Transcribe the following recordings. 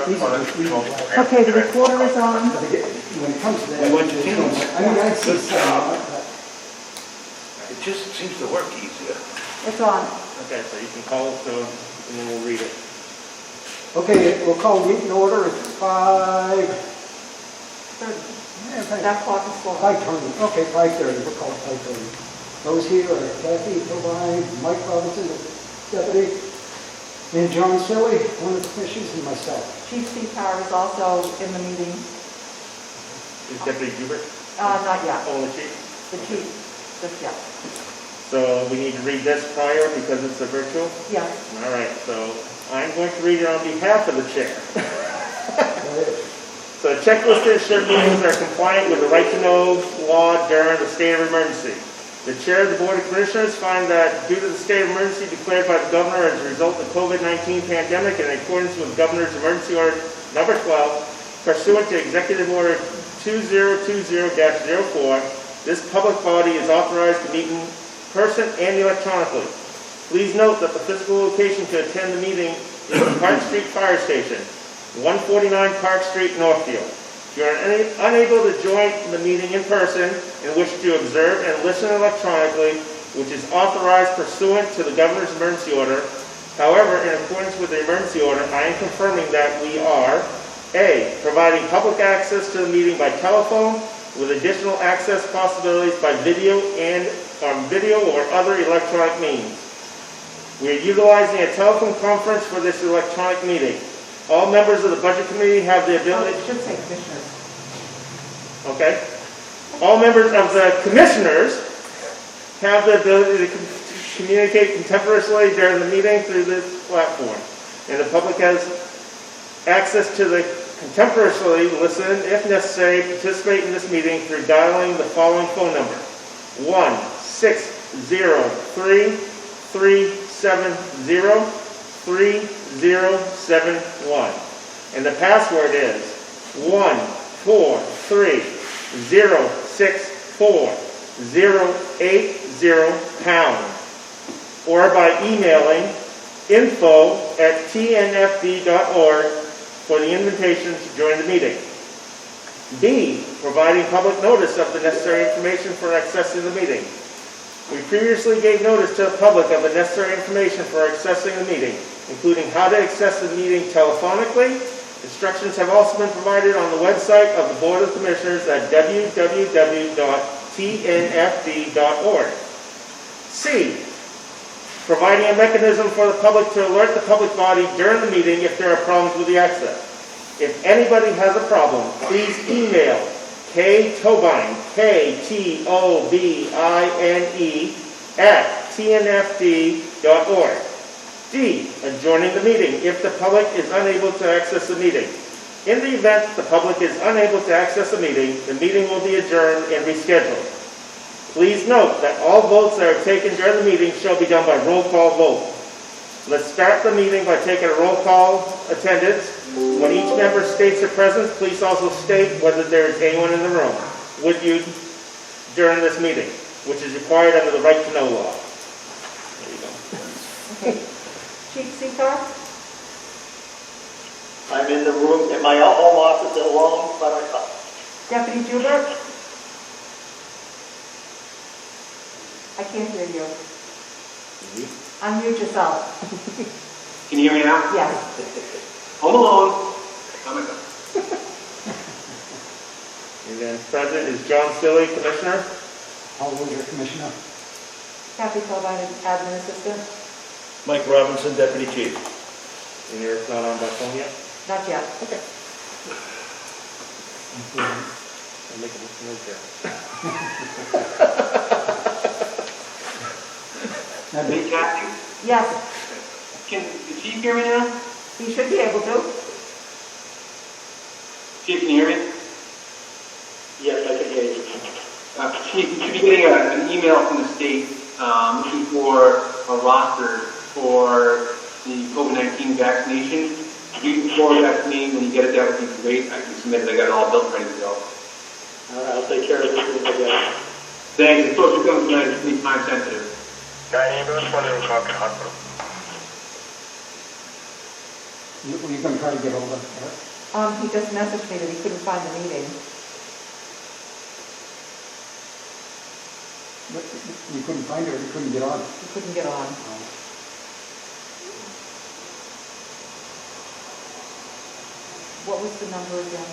Okay, the recorder is on. When it comes to that, We went to Teams. I mean, I see some, It just seems to work easier. It's on. Okay, so you can call it, so, and then we'll read it. okay, we'll call meeting order at 5. 30. That clock is full. 5:20, okay, 5:30, we'll call it 5:30. Those here are Kathy Tobine, Mike Robinson, the deputy, and John Silly, one of the commissioners, and myself. Chief Seapower is also in the meeting. Is Deputy Hubert? Not yet. Oh, the chief? The chief, just yet. So we need to read this prior because it's a virtual? Yes. All right, so I'm going to read it on behalf of the chair. So checklisted ship meetings are compliant with the right to know law during the state of emergency. The chair of the Board of Commissioners find that due to the state of emergency declared by the governor as a result of the COVID-19 pandemic and in accordance with Governor's Emergency Order Number 12, pursuant to Executive Order 2020-04, this public body is authorized to meet in person and electronically. Please note that the physical location to attend the meeting is the Park Street Fire Station, 149 Park Street, Northfield. If you are unable to join the meeting in person and wish to observe and listen electronically, which is authorized pursuant to the Governor's Emergency Order, however, in accordance with the emergency order, I am confirming that we are A, providing public access to the meeting by telephone with additional access possibilities by video or other electronic means. We are utilizing a telephone conference for this electronic meeting. All members of the Budget Committee have the ability... It should say commissioners. Okay. All members of the commissioners have the ability to communicate contemporaneously during the meeting through this platform. And the public has access to the contemporaneously listen, if necessary, participate in this meeting through dialing the following phone number: 1-603-370-3071. And the password is 143064-080#, or by emailing info@tnfd.org for the invitation to join the meeting. B, providing public notice of the necessary information for accessing the meeting. We previously gave notice to the public of the necessary information for accessing the meeting, including how to access the meeting telephonically. Instructions have also been provided on the website of the Board of Commissioners at www.tnfd.org. C, providing a mechanism for the public to alert the public body during the meeting if there are problems with the access. If anybody has a problem, please email ktobine, KTOBINE, @tnfd.org. D, adjourning the meeting if the public is unable to access the meeting. In the event the public is unable to access the meeting will be adjourned and rescheduled. Please note that all votes that are taken during the meeting shall be done by roll call vote. Let's start the meeting by taking a roll call attendance. When each member states their presence, please also state whether there is anyone in the room with you during this meeting, which is required under the right to know law. There you go. Okay. Chief Seapower? I'm in the room, in my home office alone by myself. Deputy Hubert? I can't hear you. Unmute yourself. Can you hear me now? Yes. Home alone by myself. And then present is John Silly, Commissioner. I'll hold your commissioner. Kathy Tobine, Admin Assistant? Mike Robinson, Deputy Chief. And you're not on by phone yet? Not yet. Okay. I'll make a note there. Hey, Kathy, Yes, can the chief hear me now? he should be able to. Chief, can you hear me? Yes, I can hear you. Chief, you should be getting an email from the state looking for a roster for the COVID-19 vaccination. If you can forward that to me when you get it, that would be great. I can submit it. I got it all built ready to go. All right, I'll take care of it as soon as I get it. Thanks. It's supposed to come tonight. It's going to be time sensitive. You're gonna try to get hold of her? He just messaged me that he couldn't find the meeting. But you couldn't find her, you couldn't get on? He couldn't get on. What was the number again?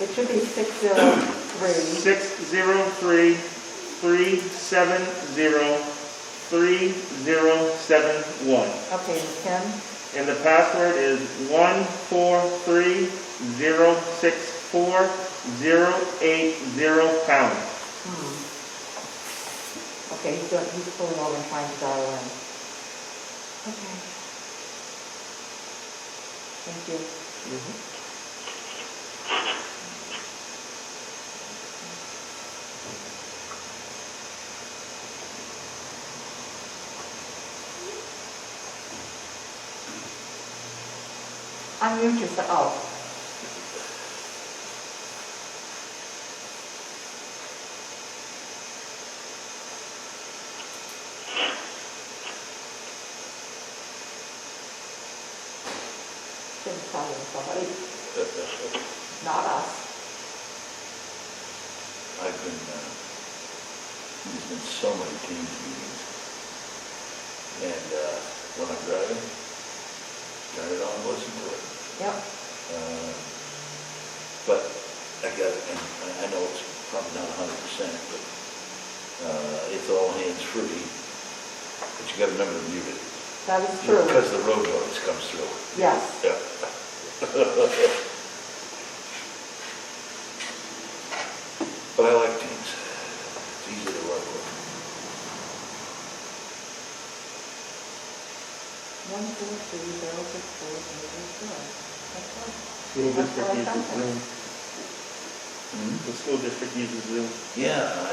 It should be 603. 603-370-3071. Okay, and Ken? And the password is 143064-080#. Okay, he's pulling over and trying to dial in. Okay. Thank you. Unmute yourself. Oh. Shouldn't tell him somebody, not us. There's been so many Teams meetings. And when I'm driving, turn it on, listen to it. Yep. But I got, and I know it's probably not 100%, but it's all hands-free. But you got to remember to mute it. That is true. Because the road noise comes through. Yes. Yeah. But I like Teams. It's easy to work with. 143-064-004. School That's district what I uses found. Zoom. The school district uses Zoom. Yeah, I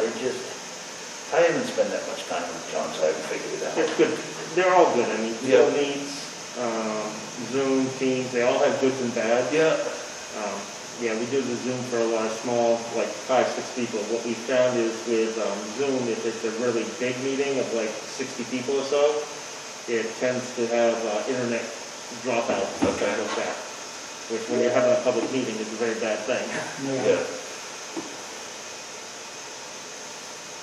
haven't spent that much time with John, so I haven't figured it out. It's good. They're all good. I mean, Yeah. Google Meets, Zoom, Teams, they all have goods and bads. Yeah. Yeah, we do the Zoom for a lot of small, like 5, 6 people. What we found is with Zoom, if it's a really big meeting of like 60 people or so, it tends to have internet dropout. Okay. Like that, which when you're having a public meeting is a very bad thing. Yeah.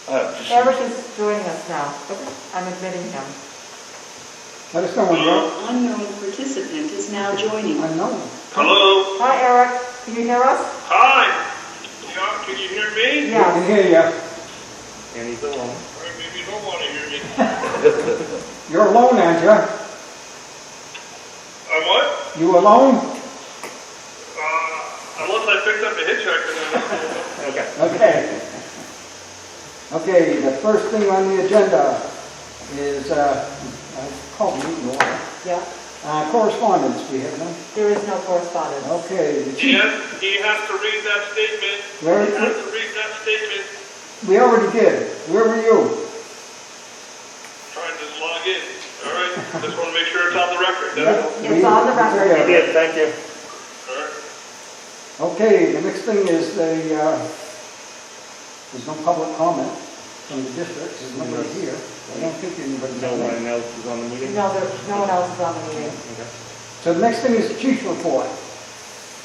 Just Eric is joining us now. I'm admitting him. Let us know when you're Unknown participant is now joining. unknown. Hello? Hi, Eric. Can you hear us? Hi. Yeah, can you hear me? We can Yes. hear you. And he's alone. Or maybe you don't want to hear me. You're alone, aren't you? I'm what? You alone? Unless I picked up a hitchhiker, then Okay. Okay. Okay, the first thing on the agenda is, I called meeting order. Yeah. Correspondence, we have none. There is no correspondence. Okay, the he chief, has to read that statement. Very He has good. to read that statement. we already did. Where were you? Trying to log in. All right. Just want to make sure it's on the record. Yeah, That's all. It's on the record. You did, thank you. All right. Okay, the next thing is there's no public comment from the district, there's nobody here. I don't think anybody's No on one there. else is on the meeting? No, no one else is on the meeting. Okay. So the next thing is the chief's report.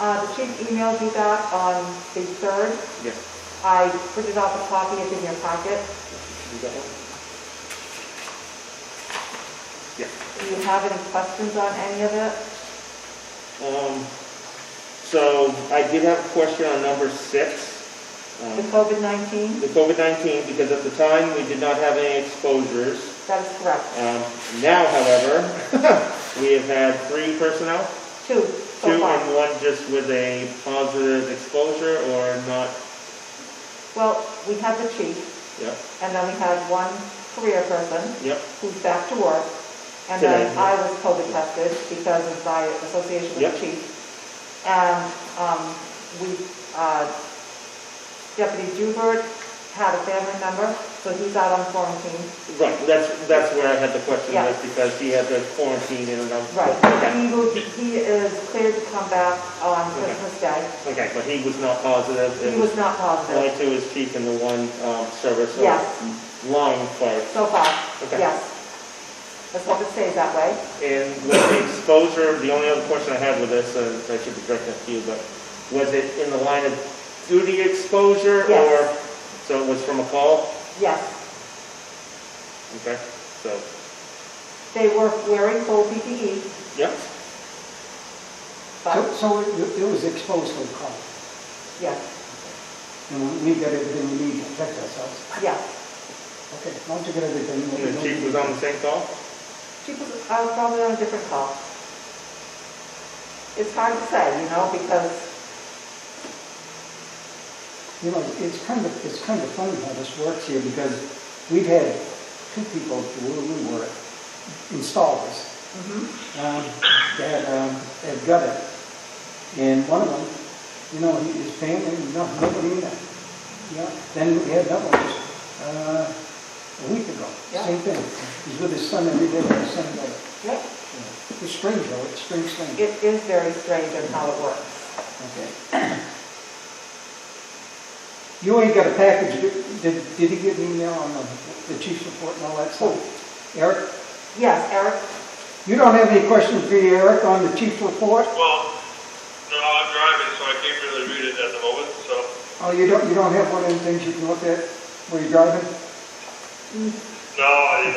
The chief emailed me back on the 3rd. Yes. I printed off a copy, it's in your packet. You got one? Yeah. Do you have any questions on any of it? So I did have a question on number 6. The COVID-19? The COVID-19, because at the time we did not have any exposures. That is correct. Now, however, we have had 3 personnel, 2 so 2 far. and 1 just with a positive exposure or not. Well, we had the chief, Yep, and then we had 1 career person yep, who's back to work. And Today, then I was COVID tested because of my association with Yep. the chief. And Deputy Dubert had a family member, so he's out on quarantine. right, that's where I had the question, Yeah. was because he had the quarantine in and Right. Okay, He is cleared to come back on Christmas Day. okay, but he was not positive. It He was not positive. only to his chief and the 1 service. Yes, Line fire. so far, Okay. yes. Let's hope it stays that way. And with the exposure, the only other question I had with this, I should be directing it to you, but was it in the line of duty exposure? Yes. Or, so it was from a call? Yes, Okay, so, they were wearing full PPE, yep. but, So it was exposed to the call. yes, And we got everything we need to protect ourselves. yes. Okay, as long as you get everything. And the chief was on the same call? I was probably on a different call. It's hard to say, because, It's kind of funny how this works here, because we've had two people where we were installers that have got it. And one of them, his family, nobody in it. Then we had another one just a week ago, Yeah. same thing. He's with his son every day, his son got it. yep, It's strange though, it's strange thing. it is very strange on how it works. Okay. You ain't got a package, did he get an email on the chief's report and all that stuff? Eric? Yes, Eric, You don't have any questions for you, Eric, on the chief's report? Well, no, I'm driving, so I can't really read it at the moment, so. Oh, you don't have one of them things you can look at where you're driving? No, I'm an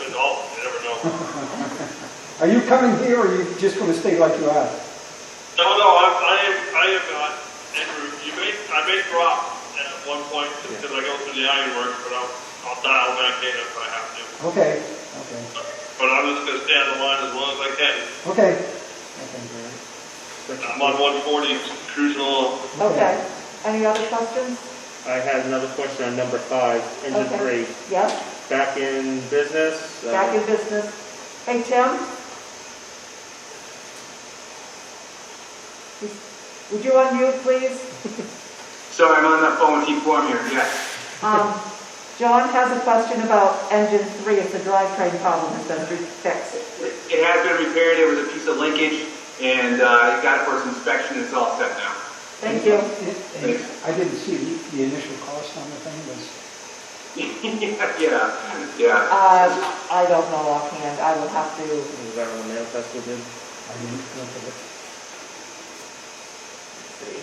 adult, you never know. Are you coming here or are you just gonna stay like you are? No, I am not. Andrew, I may drop at one point because I go through the ironwork, but I'll dial back in if I have to. Okay. But I'm just gonna stay on the line as long as I can. Okay. I'm on 140 cruising along. okay. Any other questions? I had another question on number 5, engine Okay. 3. Yes, Back in business? back in business. Hey, Tim? Would you unmute, please? Sorry, I'm on that phone with T4, I'm here, yes. John has a question about engine 3, if the drivetrain problem has been fixed. It has been repaired, there was a piece of linkage, and it got it for its inspection, it's all set now. Thank you. I didn't see the initial cost on the thing was, Yeah. I don't know offhand. I will have to, Was that on the manifest with him? I didn't look at it. see.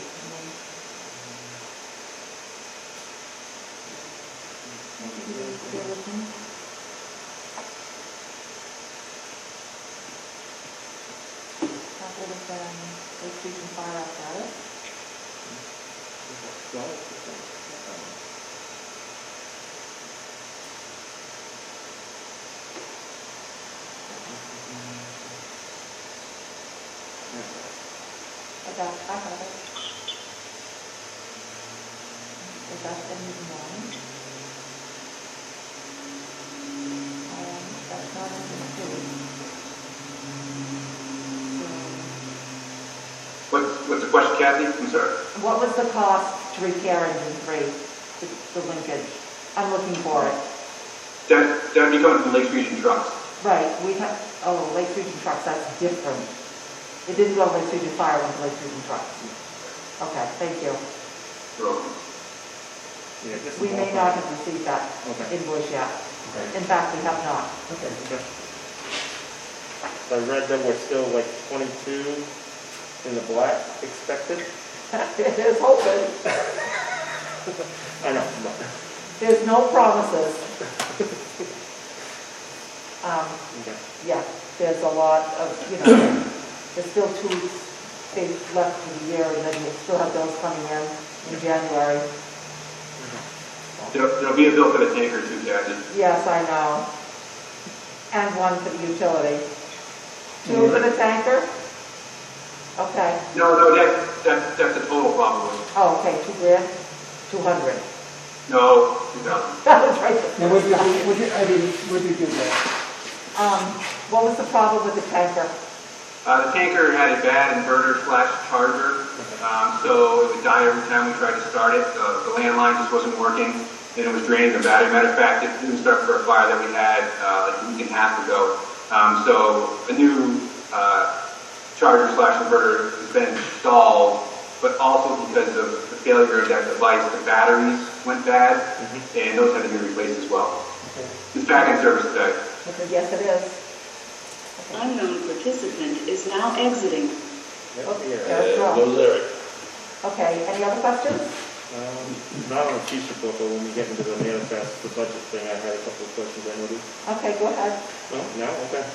That would have been, if we can fire up at it. I have it. Is that engine 1? That's not engine 2. What's the question, Kathy? I'm sorry. What was the cost to repair engine 3, the linkage? I'm looking for it. That'd be coming from Lakes Region Trucks. Right, we have, Lake Region Trucks, that's different. It didn't go to Lake Region Fire, it went to Lake Region Trucks. Okay, thank you. You're welcome. Yeah, just We may not have received that Okay. invoice yet. Okay. In fact, we have not. Okay. Okay. So I read that we're still like 22 in the black expected. It is hoping. I know, no. There's no promises. Okay. Yeah, there's a lot of, there's still 2 weeks left for the year, and then you still have those coming in January. There'll be a bill for the tanker too, Kathy. Yes, I know. And 1 for the utility. 2 for the tanker? Okay. No, that's the total probably. Oh, okay, $2,000? 200. No, 2,000. That was right. Now, would you do that? What was the problem with the tanker? The tanker had a bad inverter/charger, so it would die every time we tried to start it. The landline just wasn't working, and it was draining the battery. Matter of fact, it didn't start for a fire that we had like a week and a half ago. So a new charger/inverter has been installed, but also because of the failure of that device, the batteries went bad, and those had to be replaced as well. It's back in service today. Because yes, it is. Unknown participant is now exiting. There's Rob. Goes Eric. Okay, any other questions? Not on the chief's report, but when we get into the manifest, the budget thing, I had a couple of questions I noticed. Okay, go ahead. Oh, no, okay.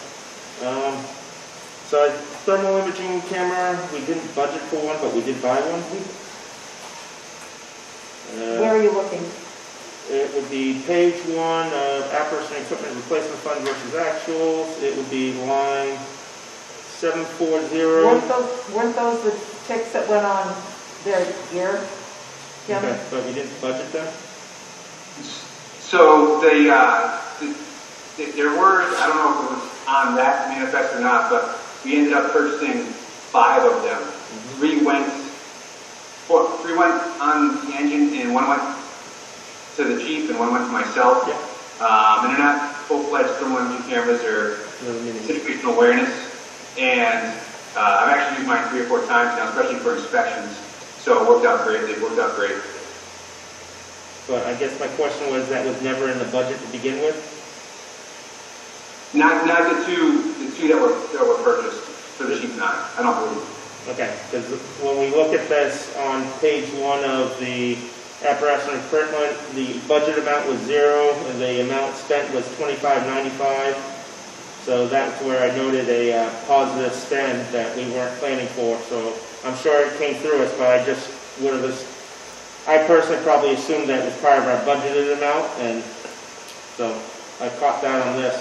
So thermal imaging camera, we didn't budget for one, but we did buy one. Where are you looking? It would be page 1 of apparatus and equipment replacement fund versus actuals. It would be line 740. Weren't those the ticks that went on their gear? Jim? Okay, but we didn't budget them? So there were, I don't know if it was on that manifest or not, but we ended up purchasing 5 of them. 3 went on the engine and 1 went to the chief and 1 went to myself. Yeah. And they're not full-fledged thermal imaging cameras, they're situational awareness. And I've actually used mine 3 or 4 times now, especially for inspections. So it worked out great. They worked out great. But I guess my question was, that was never in the budget to begin with? Not the two that were purchased for the Chief 9. I don't believe. Okay, because when we look at this on page 1 of the apparatus and equipment, the budget amount was 0 and the amount spent was $25.95. So that's where I noted a positive spend that we weren't planning for. So I'm sure it came through us, but I just would have, I personally probably assumed that it was part of our budgeted amount, and so I caught that on this.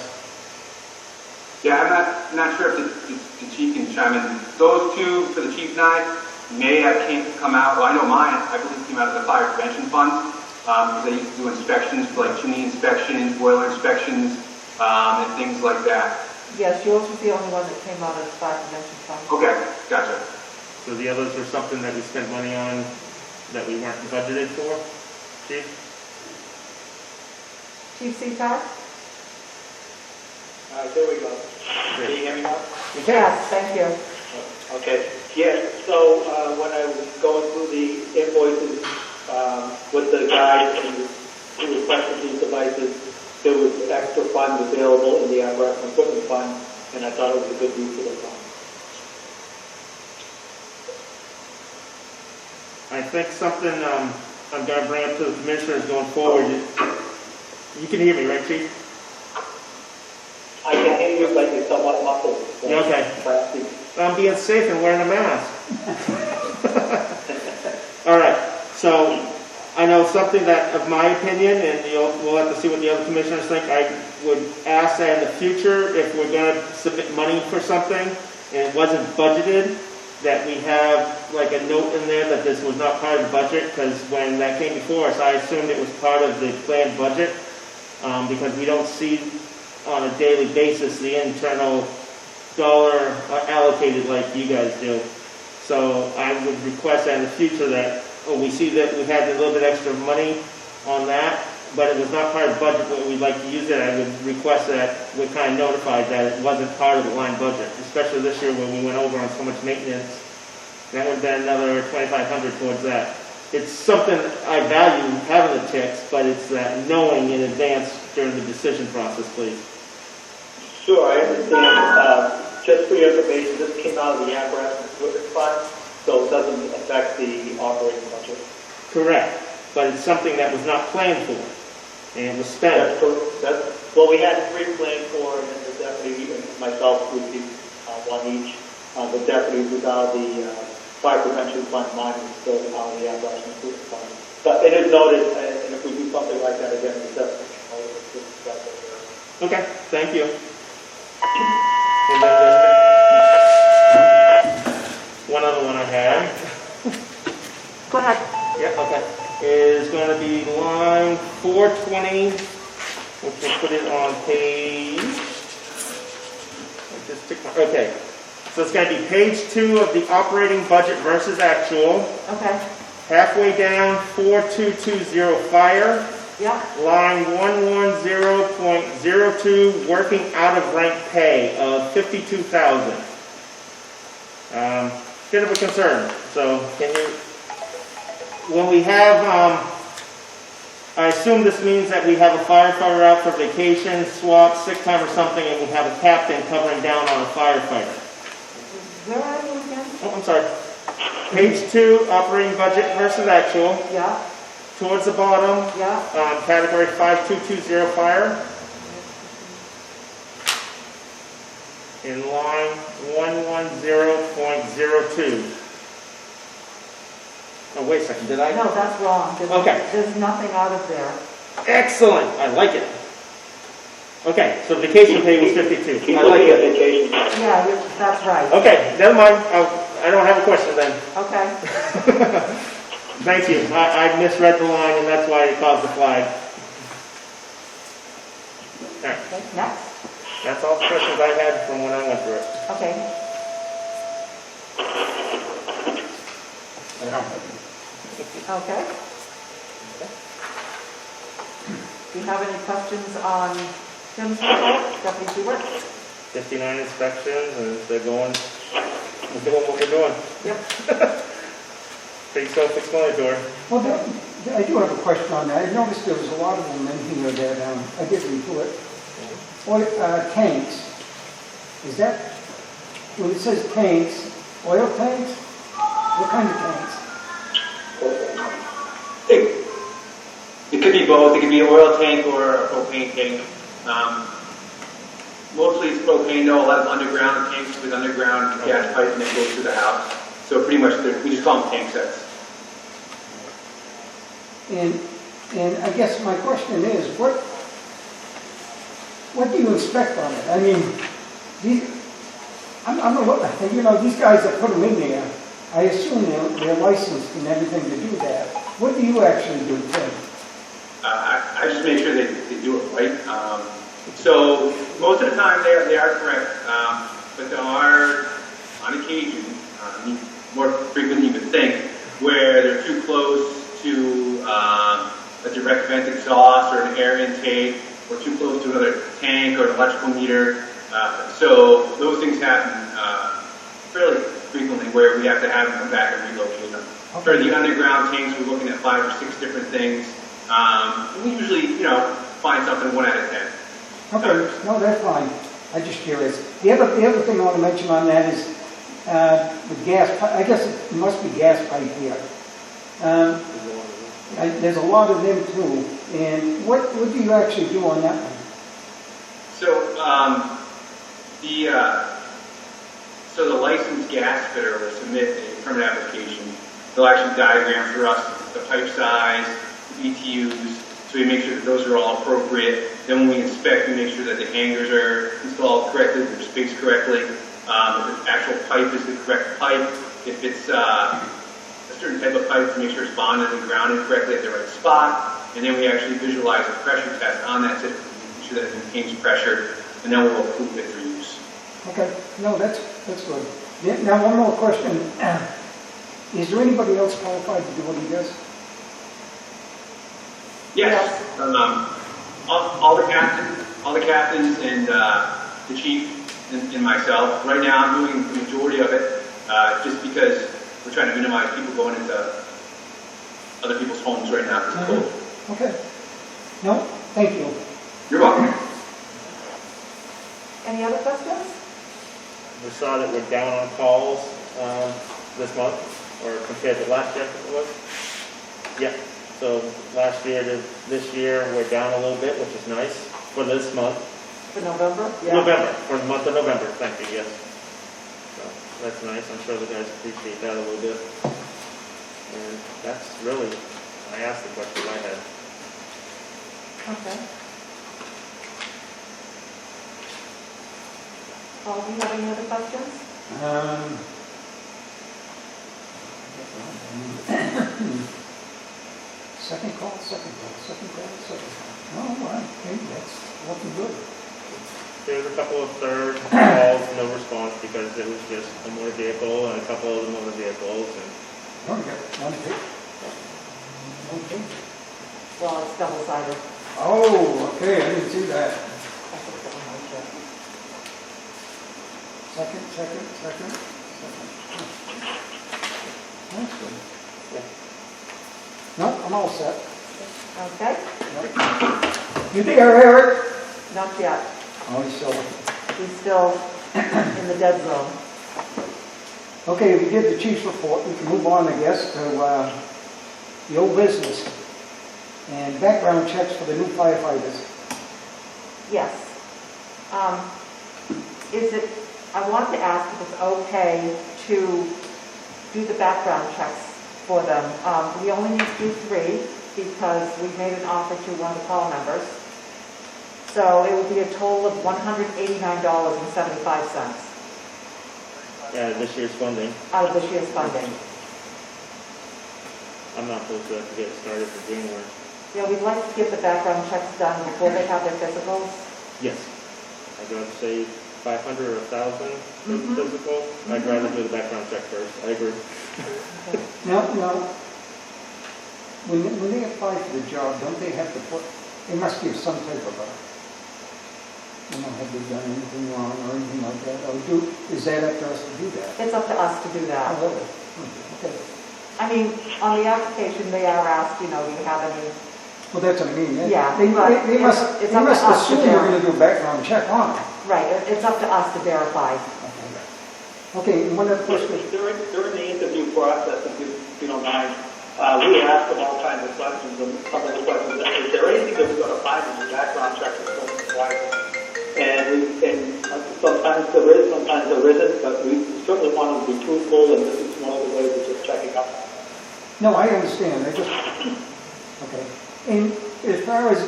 Yeah, I'm not sure if the chief can chime in. Those 2 for the Chief 9 may have come out. Well, I know mine. I believe came out of the fire prevention fund because they used to do inspections, like chimney inspections, boiler inspections, and things like that. Yes, yours was the only one that came out of the fire prevention fund. Okay, gotcha. So the others were something that we spent money on that we weren't budgeted for, Chief? Chief Seatar? There we go. Can you hear me now? Yes, thank you. Okay. Yes. So when I was going through the invoices with the guide who requested these devices, there was extra funds available in the apparatus and equipment fund, and I thought it was a good use of the fund. I think something I'm going to bring up to the commissioners going forward. You can hear me, right, Chief? I can hear you, like you're somewhat muffled. So Yeah, okay. I'm being safe and wearing a mask. All right. So I know something that, of my opinion, and we'll have to see what the other commissioners think. I would ask that in the future, if we're going to submit money for something and it wasn't budgeted, that we have like a note in there that this was not part of the budget, because when that came before us, I assumed it was part of the planned budget, because we don't see on a daily basis the internal dollar allocated like you guys do. So I would request that in the future that, we see that we had a little bit extra money on that, but it was not part of the budget, but we'd like to use it. I would request that we're kind of notified that it wasn't part of the line budget, especially this year when we went over on so much maintenance. That would have been another $2,500 towards that. It's something I value having the ticks, but it's that knowing in advance during the decision process, please. Sure, I understand. Just for your information, this came out of the apparatus and equipment fund, so it doesn't affect the operating budget. Correct, but it's something that was not planned for, and it was spent. Well, we had 3 planned for, and then the deputy and myself would be 1 each. The deputy was out of the fire prevention fund, mine was still out of the apparatus and equipment fund. But it is noted, and if we do something like that again, we definitely know that. Okay, thank you. And then there's one other one I had. Go ahead. Yeah, okay. Is going to be line 420, which will put it on page. Okay. So it's going to be page 2 of the operating budget versus actual. Okay. Halfway down, 4220 fire. Yeah. Line 110.02, working out of rank pay of $52,000. Bit of a concern. So can you, when we have I assume this means that we have a firefighter out for vacation, swap, sick time or something, and we have a captain covering down on a firefighter. Where are you again? Oh, I'm sorry. Page 2, operating budget versus actual. Yeah, Towards the bottom, yeah. category 5220 fire. In line 110.02. Oh, wait a second, did I? No, that's wrong. Okay. There's nothing out of there. Excellent, I like it. Okay, so vacation pay was 52. He's I like looking at it. vacation. Yeah, that's right. Okay, never mind, I don't have a question then. Okay. Thank you, I misread the line and that's why it caused the flag. All right, Okay, next. that's all the questions I had from when I went through it. Okay. I don't have any. Okay. Do you have any questions on Tim's report, Deputy Stewart? 59 inspections and they're going, we're doing what we're doing. Yep. Pretty self-explanatory. Well, I do have a question on that. I noticed there was a lot of them in here that I did report. Oil, tanks. Is that, when it says tanks, oil tanks? What kind of tanks? It could be both. It could be an oil tank or a propane tank. Mostly it's propane, though. A lot of underground tanks with underground gas pipe and then goes to the house. So pretty much, we just call them tank sets. And I guess my question is, what do you inspect on it? I mean, these guys that put them in there, I assume they're licensed and everything to do that. What do you actually do, Tim? I just make sure they do it right. So most of the time they are correct, but there are, on occasion, more frequent than you would think, where they're too close to a direct vent exhaust or an air intake, or too close to another tank or an electrical meter. So those things happen fairly frequently where we have to have them come back and relocate them. Okay. For the underground tanks, we're looking at 5 or 6 different things. We usually, find something 1 out of 10. Okay, no, that's fine. I'm just curious. The other thing I want to mention on that is the gas pipe. I guess it must be gas pipe here. There's a lot of them too. And what do you actually do on that one? So the licensed gas fitter will submit a permit application. They'll actually diagram for us the pipe size, the BTUs, so we make sure that those are all appropriate. Then when we inspect, we make sure that the hangers are installed correctly, they're spaced correctly, if the actual pipe is the correct pipe, if it's a certain type of pipe, to make sure it's bonded and grounded correctly at the right spot. And then we actually visualize a pressure test on that system, making sure that it maintains pressure, and then we'll approve it for use. Okay, no, that's good. Now, one more question. Is there anybody else qualified to do what he does? Yes. All the captains and the chief and myself. Right now I'm doing the majority of it just because we're trying to minimize people going into other people's homes right now because of cold. Okay. No, thank you. You're welcome. Any other questions? We saw that we're down on calls this month, or compared to last year, I think it was. Yeah. So last year to this year, we're down a little bit, which is nice for this month. For November? Yeah. November, for the month of November, thank you, yes. So that's nice. I'm sure the guys appreciate that a little bit. And that's really, I asked the question I had. Okay. Paul, do you have any other questions? Second call. Oh, wow, okay, that's looking good. There was a couple of third calls, no response, because it was just a motor vehicle and a couple of the motor vehicles. And Oh, we got one pick. Okay. Well, it's double-sided. Oh, okay, I didn't see that. That's what I'm not sure. Second. That's good. No, I'm all set. Okay? You there, Eric? Not yet. Oh, he's still. He's still in the dead zone. Okay, we did the chief's report. We can move on, I guess, to the old business and background checks for the new firefighters. Yes. I want to ask if it's okay to do the background checks for them. We only need to do 3 because we made an offer to one of the call members. So it would be a total of $189.75 Yeah, this year's funding. out of this year's funding. I'm not supposed to have to get started for January. Yeah, we'd like to get the background checks done before they have their physicals. Yes. I'd rather save 500 or 1,000 for the physical. I'd rather do the background check first. I agree. Now, when they apply for the job, don't they have to put, they must give some type of a, have they done anything wrong or anything like that? Or is that up to us to do that? It's up to us to do that. Oh, really? Okay. I mean, on the application, they are asked, do you have any, Well, that's what I mean. Yeah, They but must it's up to us to assume we're verify. going to do a background check on it. right, it's up to us to verify. Okay, and one other question. During the interview process, if you don't mind, we asked them all kinds of questions, and some of the questions, is there anything that we're going to find in the background check that's going to require? And sometimes there is, sometimes there isn't, but we certainly want to be truthful, and this is one of the ways of just checking up. No, I understand. Okay. And as far as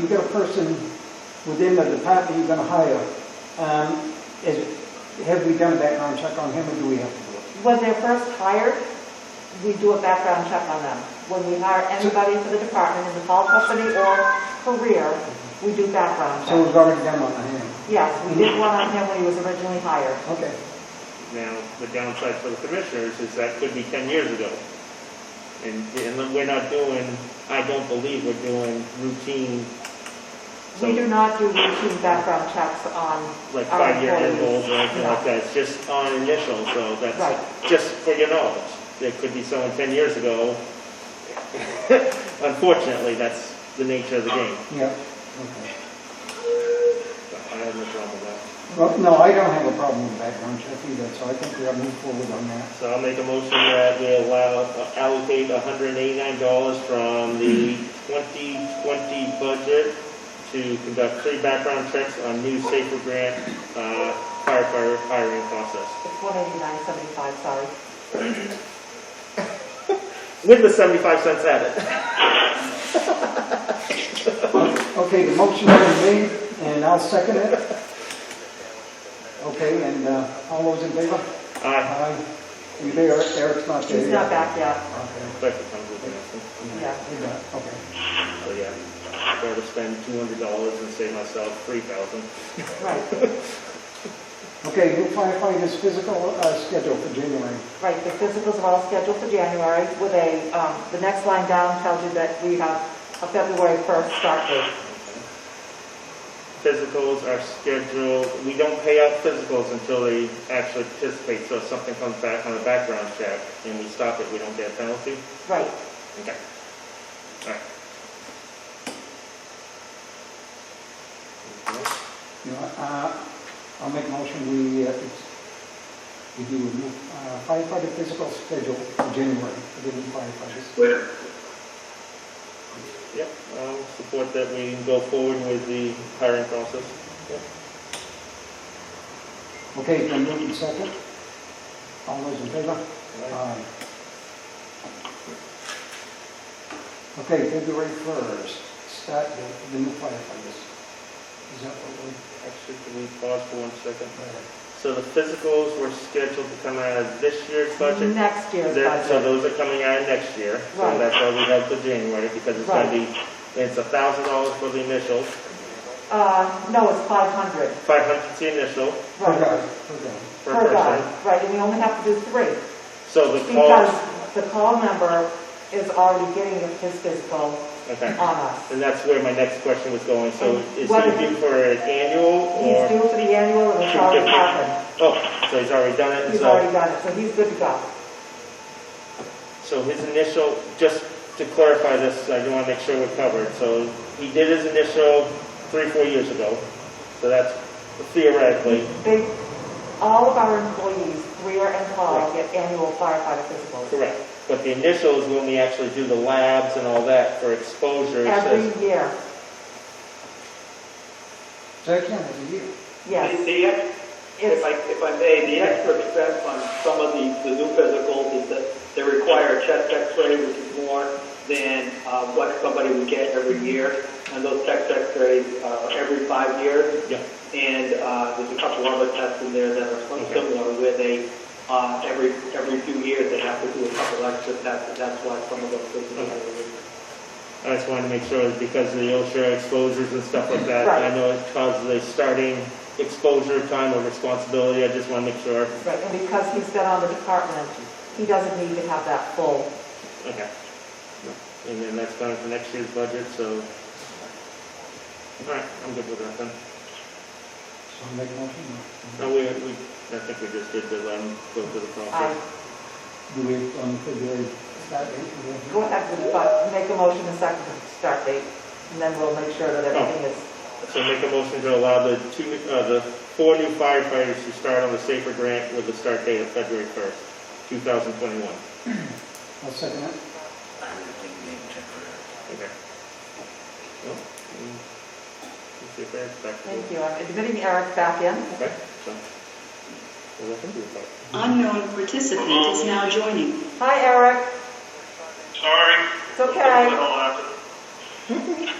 you got a person within the department you're going to hire, have we done a background check on him, or do we have to do it? When they're first hired, we do a background check on them. When we hire anybody for the department in the call company or career, we do background So checks. we've already done one on him. Yes, we did one on him when he was originally hired. Okay. Now, the downside for the commissioners is that could be 10 years ago. And we're not doing, I don't believe we're doing routine. We do not do routine background checks on Like our 5-year employees. intervals or anything No. like that. It's just on initial, so that's Right. just for your knowledge. There could be someone 10 years ago. Unfortunately, that's the nature of the game. Yeah. Okay. I have no problem with that. Well, no, I don't have a problem with background check either, so I think we have to move forward on that. So I'll make a motion that we allocate $189 from the 2020 budget to conduct 3 background checks on new Safer Grant firefighter hiring process. It's $189.75, sorry. With the 75 cents added. Okay, the motion has been made, and I'll second it. Okay, and all those in favor? Aye. You there, Eric's not there He's yet? not back yet. Okay. Special comes with it. Yeah. You got it. Okay. So yeah, I'd rather spend $200 and save myself $3,000. Right, Okay, new firefighters physical schedule for January. right. The physicals are all scheduled for January with the next line down tells you that we have a February 1st start date. Physicals are scheduled, we don't pay out physicals until they actually participate, so if something comes back on a background check and we stop it, we don't get a penalty? Right. Okay. All right. You know, I'll make a motion, we do a new firefighter physical schedule for January for the new firefighters. Yep, I'll support that we go forward with the hiring process. Yep. Okay, then moved and second. All those in favor? Aye. Okay, February 1st, start date for the new firefighters. Is that what we? Actually, can we pause for 1 second? So the physicals were scheduled to come out of this year's budget? Next year's So budget. those are coming out next year. So Right. that's why we have till January, because it's going to be, it's $1,000 for the initial, No, it's 500. 500 is the initial Per Right. guy. per Per guy. person. Right, and we only have to do 3. So the Because call, the call member is already getting his physical okay. on us. And that's where my next question was going. So And is what he if- due for an annual He's or? due for the annual and it's already happened. Oh, so he's already done it? He's So- already done it, so he's good to go. So his initial, just to clarify this, I do want to make sure we're covered. So he did his initial 3-4 years ago, so that's theoretically. All of our employees, Greer and Paul, get annual firefighter physicals. Correct. But the initial is when we actually do the labs and all that for exposure. Every year, So I can't every year. yes. If I may, the extra expense on some of the new physicals is that they require a chest x-ray, which is more than what somebody would get every year. And those chest x-rays are every 5 years. Yeah. And there's a couple other tests in there that are similar, where they, every few years, they have to do a couple extra tests, and that's why some of those physicals are released. I just wanted to make sure it's because of the OSHA exposures and stuff like that. Right. I know it causes a starting exposure time of responsibility. I just want to make sure. Right, and because he's been on the department, he doesn't need to have that full. Okay. And then that's done for next year's budget, so. All right, I'm good with that then. So I'll make a motion. No, I think we just did the, go through the process. Do we, February start date? Go ahead but make a motion and second the start date, and then we'll make sure that everything is. So make a motion to allow the 4 new firefighters to start on the SAFER grant with the start date of February 1st, 2021. I'll second it. I really think being temporary. Okay. Well, let's see if Eric's back. Thank you. I'm admitting Eric back in. Okay, so. We'll let him do it. Unknown participant is now joining. Hi, Eric. Sorry. It's okay. What the hell happened?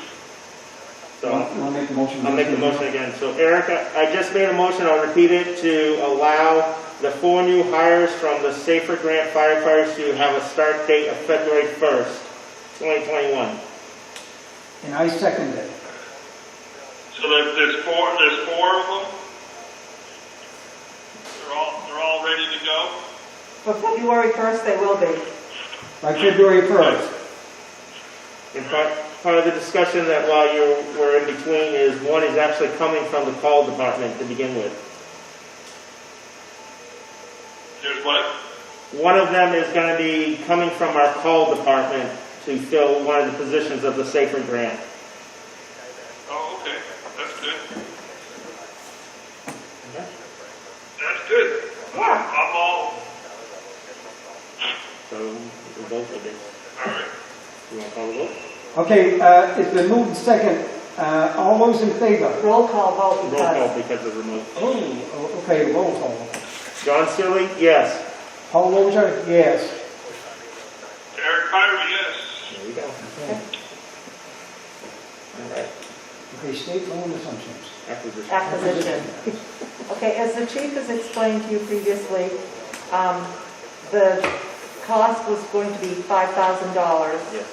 So I'll make the motion. I'll make the motion again. So Eric, I just made a motion, I'll repeat it, to allow the 4 new hires from the SAFER grant firefighters to have a start date of February 1st, 2021. And I second it. So there's four of them? They're all ready to go? For February 1st, they will be. By February 1st. And part of the discussion that while you were in between is one is actually coming from the call department to begin with. There's what? One of them is going to be coming from our call department to fill one of the positions of the SAFER grant. Oh, okay. That's good. Okay. That's good. Yeah. I'm all... So we're both of it. All right. You want to call the vote? Okay, it's been moved and second. All those in favor? Roll call vote Roll call because because of remote. Oh, okay, roll call. John Seeley, yes. Paul Lozier, yes. Eric Kyrie, yes. There you go. Okay. All right. Okay, state loan assumptions. Acquisition. acquisition. Okay, as the chief has explained to you previously, the cost was going to be $5,000. Yes.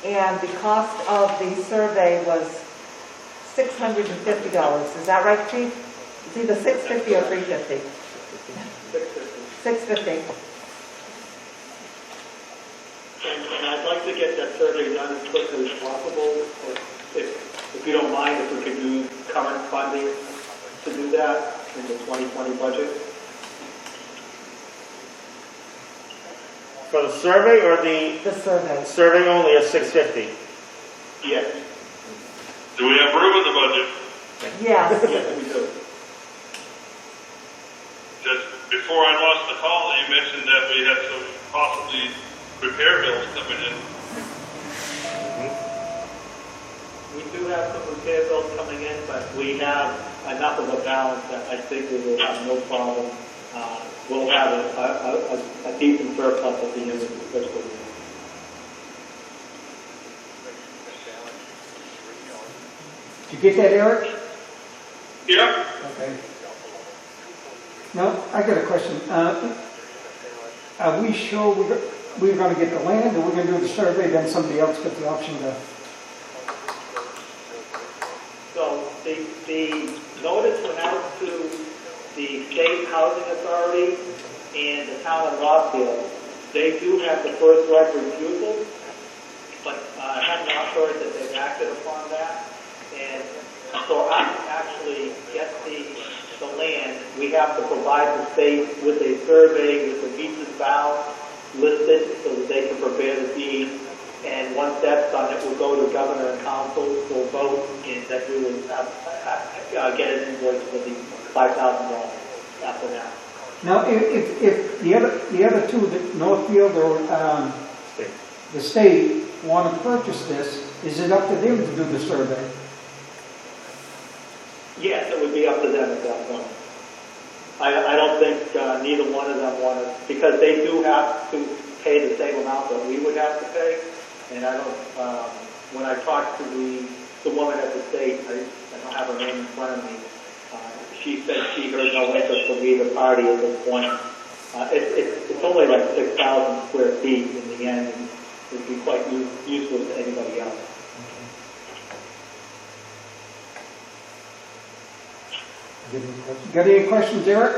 And the cost of the survey was $650. Is that right, Chief? It's either $650 or $350. $650. And I'd like to get that survey done as quickly as possible. If you don't mind, if we could use current funding to do that in the 2020 budget. For the survey or the The survey. survey only is $650? Yes, Do we have room in the budget? Yes. yes, we do. Just before I lost the call, you mentioned that we had some possibly repair bills coming in. We do have some repair bills coming in, but we have enough of a balance that I think we will have no problem. We'll have a decent surplus at the end of the fiscal year. Did you get that, Eric? Yep. Okay. Now, I got a question. Are we sure we're going to get the land, or we're going to do the survey, then somebody else gets the option to? So the notice went out to the State Housing Authority and the town of Rockville. They do have the first right of refusal, but I have not heard that they've acted upon that. And so I can actually get the land. We have to provide the state with a survey with the meets and bounds listed so that they can prepare the deed. And once that's done, it will go to governor and council for vote, and that we will get an invoice for the $5,000 after that. Now, if the other two, the Northfield or the state, want to purchase this, is it up to them to do the survey? Yes, it would be up to them at that point. I don't think neither one of them want to, because they do have to pay the same amount that we would have to pay. And I don't, when I talked to the woman at the state, I don't have her name in front of me, she said she heard no interest from either party at this point. It's only like 6,000 square feet in the end, and it would be quite useless to anybody else. Got any questions, Eric?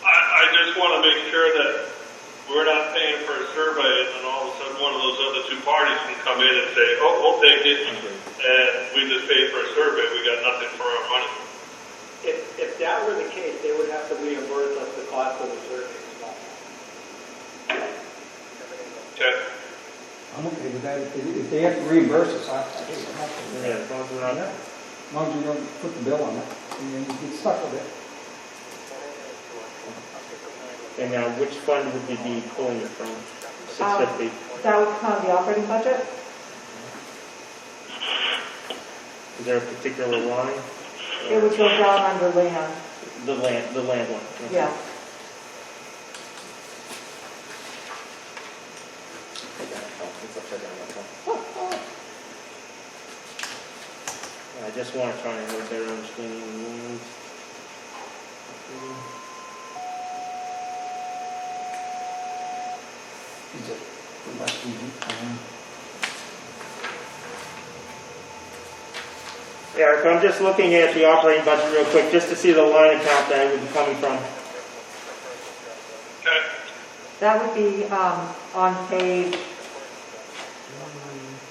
I just want to make sure that we're not paying for a survey and then all of a sudden one of those other two parties can come in and say, oh, we'll take it, and we just paid for a survey, we got nothing for our money. If that were the case, they would have to reimburse us the cost of the survey as well. Okay. I'm okay with that. If they have to reimburse us, I'm okay with that. Yeah, as long as we're not. As long as you don't put the bill on it, and then you get stuck with it. And now, which fund would we be pulling it from? 650? That would come out of the operating budget. Is there a particular line? It would go down under land. The land one. Okay. Yeah. It's upside down, that's all. I just want to try and have a better understanding of the lines. Is it? Eric, I'm just looking at the operating budget real quick, just to see the line account that it would be coming from. Okay. That would be on page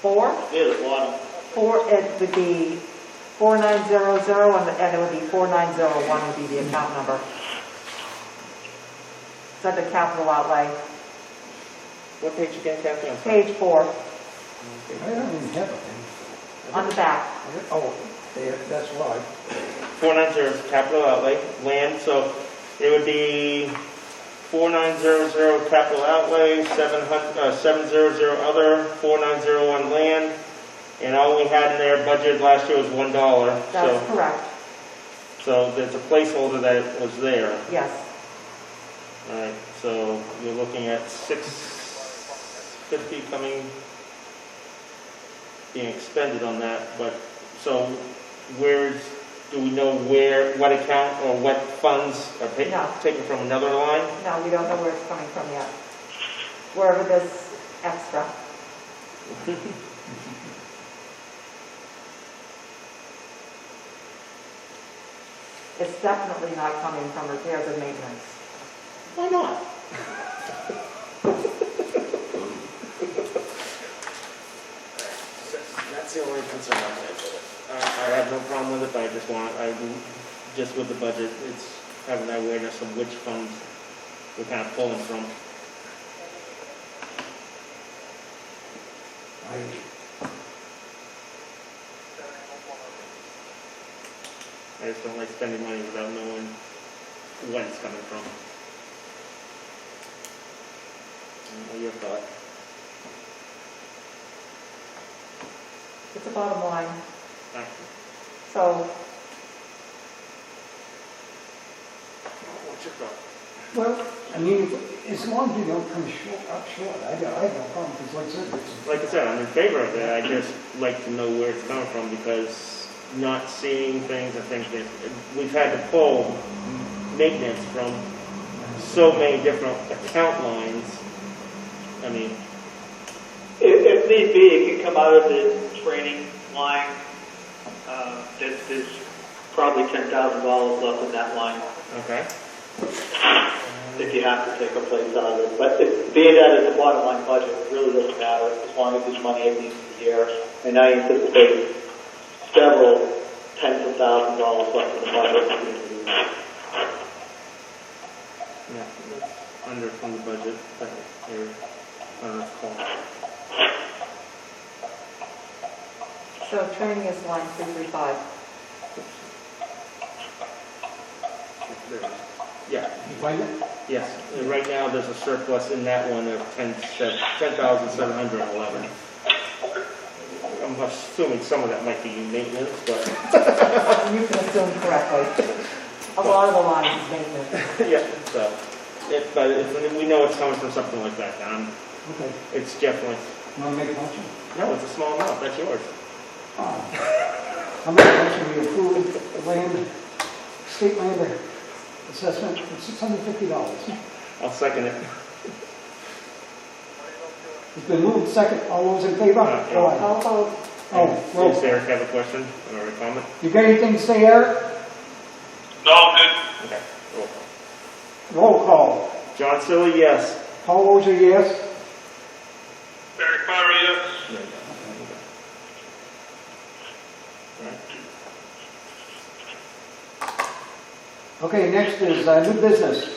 4. Near the bottom. 4, it would be 4900, and it would be 4901 would be the account number. It's under capital outlay. What page again, Kathy? Page 4, I don't even have it. on the back. Oh, there, that's right. 490 capital outlay, land, so it would be 4900 capital outlay, 700 other, 4901 land, and all we had in there budgeted last year was $1. That's correct. So there's a placeholder that was there. Yes. All right, so you're looking at 650 being expended on that, but so do we know what account or what funds are No. taken from another line? No, we don't know where it's coming from yet. Wherever there's extra. It's definitely not coming from repairs and maintenance. Why not? That's the only concern I have with it. I have no problem with it, but just with the budget, it's having that awareness of which funds we're kind of pulling from. I just don't like spending money without knowing when it's coming from. What your thought? It's a bottom line. Thank So, What's your thought? Well, I mean, as long as you don't come up short, I have no problem, because like I said, Like I said, I'm in favor of it. I just like to know where it's coming from, because not seeing things, I think that we've had to pull maintenance from so many different account lines. I mean, If need be, it can come out of the training line. There's probably $10,000 left in that line okay. if you have to take a place out of it. But being that it's a bottom line budget, it really doesn't matter as long as there's money at the end of the year. And I anticipate several tens of thousands of dollars left in the budget at the end of the year. Yeah, that's under from the budget. call. So training is line 335. Yeah, You find it? yes. And right now, there's a surplus in that one of 10,711. I'm assuming some of that might be maintenance, but You can assume correctly. A lot of the lines is maintenance. yeah. So, we know it's coming from something like that. Okay. It's definitely You want to make a motion? no. It's a small amount. That's yours. I'll make a motion we approve the state land assessment for $650. I'll second it. It's been moved second. All those in favor? Aye. Aye. Roll call. Roll Does call. Eric have a question or a comment? You got anything to say, Eric? No, I'm good. Okay. Roll call. Roll call. John Silly, yes. Paul Oger, yes. Barry Carter, yes. There you go. All right. Okay, next is new business.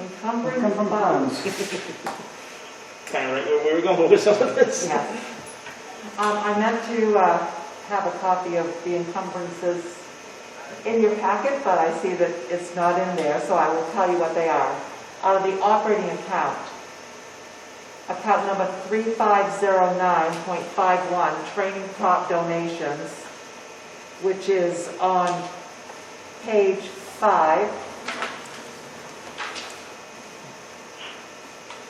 Encumbering Come from funds. Kind of right where we were going with some of this. Yes. I meant to have a copy of the encumbrances in your packet, but I see that it's not in there, so I will tell you what they are. Out of the operating account number 3509.51, training prop donations, which is on page 5.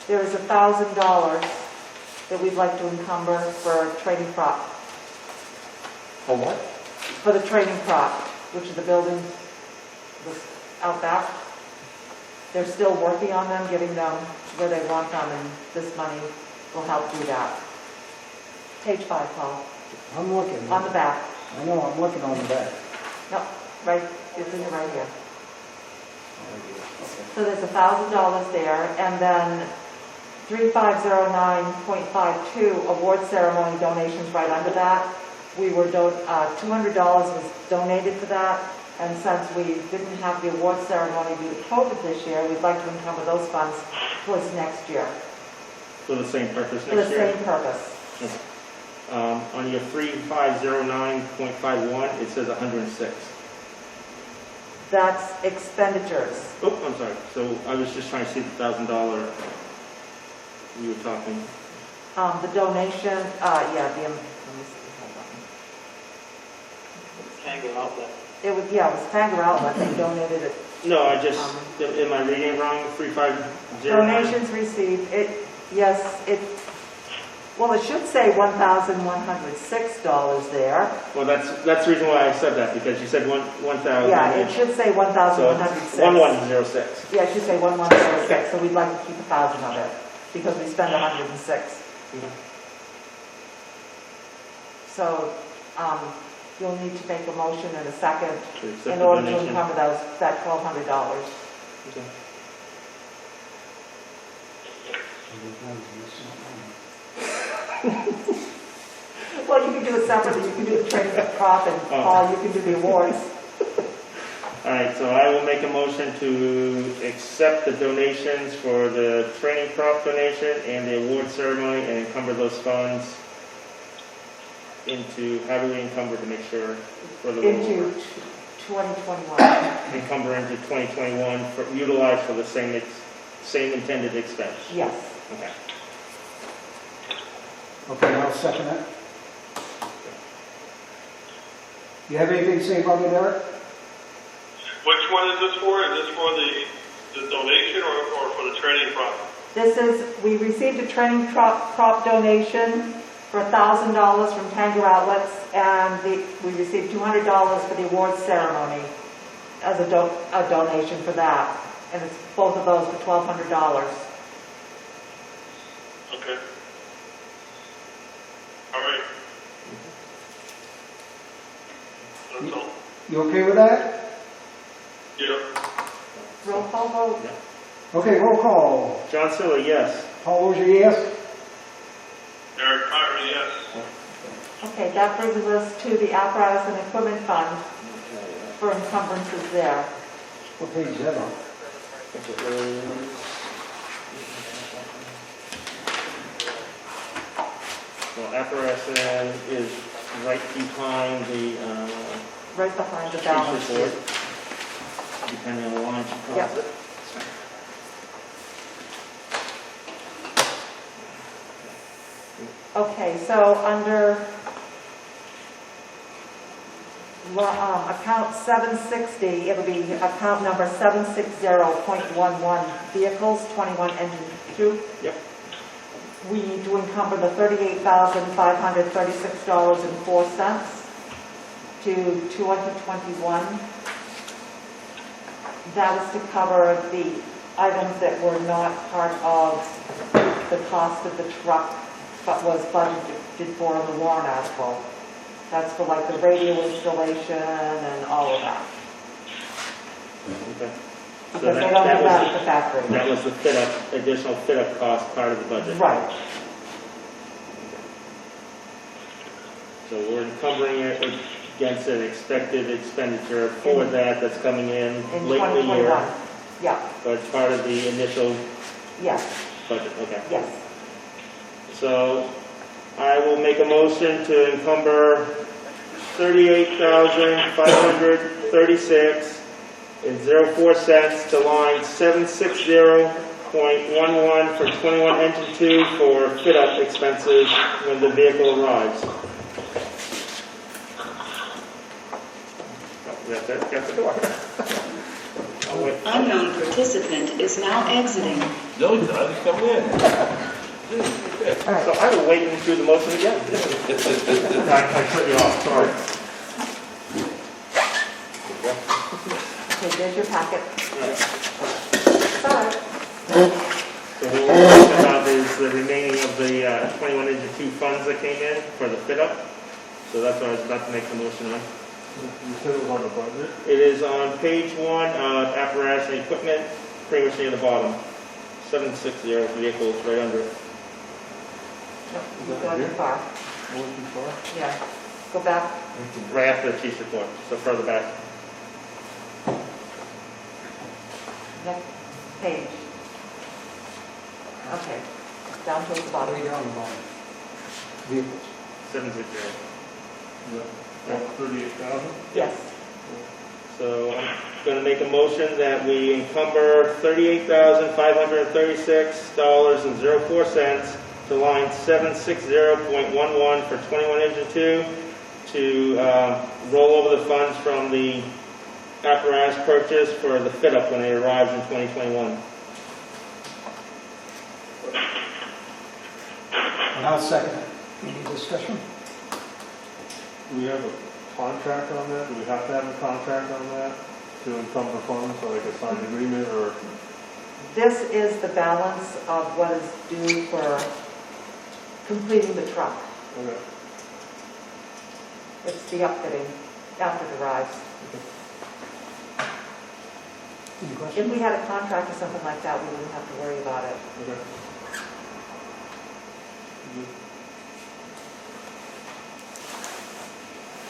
There is $1,000 that we'd like to encumber for training prop. For what? For the training prop, which is the building out back. They're still working on them, getting them where they want them, and this money will help do that. Page 5, Paul, I'm looking. on the back. I know, I'm looking on the back. No, right, it's in right here. So there's $1,000 there, and then 3509.52 award ceremony donations right under that. We were $200 was donated to that, and since we didn't have the award ceremony due to COVID this year, we'd like to encumber those funds towards next year For the same purpose for the next year? same purpose. On your 3509.51, it says 106. That's expenditures. Oh, I'm sorry. So I was just trying to see the $1,000 you were talking. The donation, let me see, hold on. Tango outlet. It was Tanger Outlet, they donated it. No, I just, am I reading it wrong? 3509? Donations received, it should say $1,106 there. Well, that's the reason why I said that, because you said 1,000. Yeah, it should say So 1,106. 1106. Yeah, it should say 1106, so we'd like to keep 1,000 of it, because we spend 106. So, you'll need to make a motion in a second To accept in the order to donation. encumber that $1,200. Okay. Well, you can do it separately, you can do the training prop, and Paul, you can do the awards. All right, so I will make a motion to accept the donations for the training prop donation and the award ceremony and encumber those funds into, how do we encumber to make sure for the Into 2021. encumber into 2021 for utilize for the same intended expense? Yes. Okay. Okay, I'll second it. You have anything to say about it, Eric? Which one is this for? Is this for the donation or for the training prop? We received a training prop donation for $1,000 from Tanger Outlets, and we received $200 for the awards ceremony as a donation for that. And it's both of those for $1,200. Okay. All right. That's all. You okay with that? Yeah. Roll call vote. Okay, roll call. John Silly, yes. Paul Oger, yes. Eric Carter, yes. Okay, that brings us to the apparatus and equipment fund for encumbrances there. What page is that on? Well, apparatus is right behind the, Right behind the chief balance report, sheet. depending on the line she calls Yep. it. Okay, so under account 760, it'll be account number 760.11, vehicles, 21 engine 2. Yep. We need to encumber the $38,536.04 to 2021. That is to cover the items that were not part of the cost of the truck, but was budgeted for in the warrant article. That's for like the radio installation and all of that. Okay. Because they don't have that at the factory. That was the fit-up, additional fit-up cost part of the budget. Right. So we're encumbering it against an expected expenditure for that's coming in In late in the 2021. year, Yeah, but it's part of the initial yes, budget, okay. yes. So I will make a motion to encumber $38,536.04 to line 760.11 for 21 engine 2 for fit-up expenses when the vehicle arrives. That's it, got the door. Oh, wait. Unknown participant is now exiting. No, he's not, he's coming in. All right. So I will wait and do the motion again. I cut you off, sorry. Okay, there's your packet. Sorry. So what we're talking about is the remaining of the 21 engine 2 funds that came in for the fit-up. So that's what I was about to make the motion on. You said it was on the budget? It is on page 1 of apparatus and equipment, pretty much near the bottom. 760 vehicles, right under it. No, you've gone too far. Too far? Yeah. Go back. Right after the chief's report, so further back. Next page. Okay. Down towards the bottom. Way down the bottom. Vehicles. 760. Yeah. 38,000? Yes. So I'm going to make a motion that we encumber $38,536.04 to line 760.11 for 21 engine 2 to roll over the funds from the apparatus purchase for the fit-up when it arrives in 2021. And I'll second it. Any discussion? Do we have a contract on that? Do we have to have a contract on that to encumber funds, or like a signed agreement, or? This is the balance of what is due for completing the truck. Okay. It's the upfitting after it arrives. Any If questions? we had a contract or something like that, we wouldn't have to worry about it. Okay.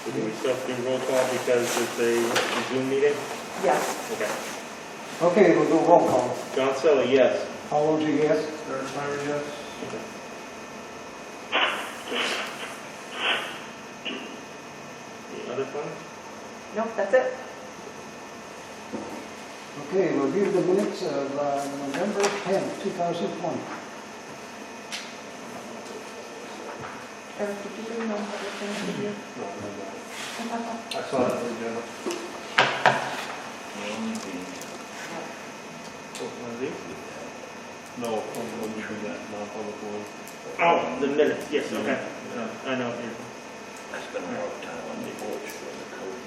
So do we still do roll call because it's a Zoom meeting? Yes. Okay. Okay, we'll do a roll call. John Sully, yes. Paul Ogier, yes? Darren Tyler, yes? The other funds? Nope, that's it. Okay, review the minutes of November 10th, 2020. Eric, did you do no other things to do? No, no, no. I saw that on the agenda. One of these? No, when you do that, non-public one. Oh, the minutes, yes, okay. I know. I spent a lot of time on the porch doing the code.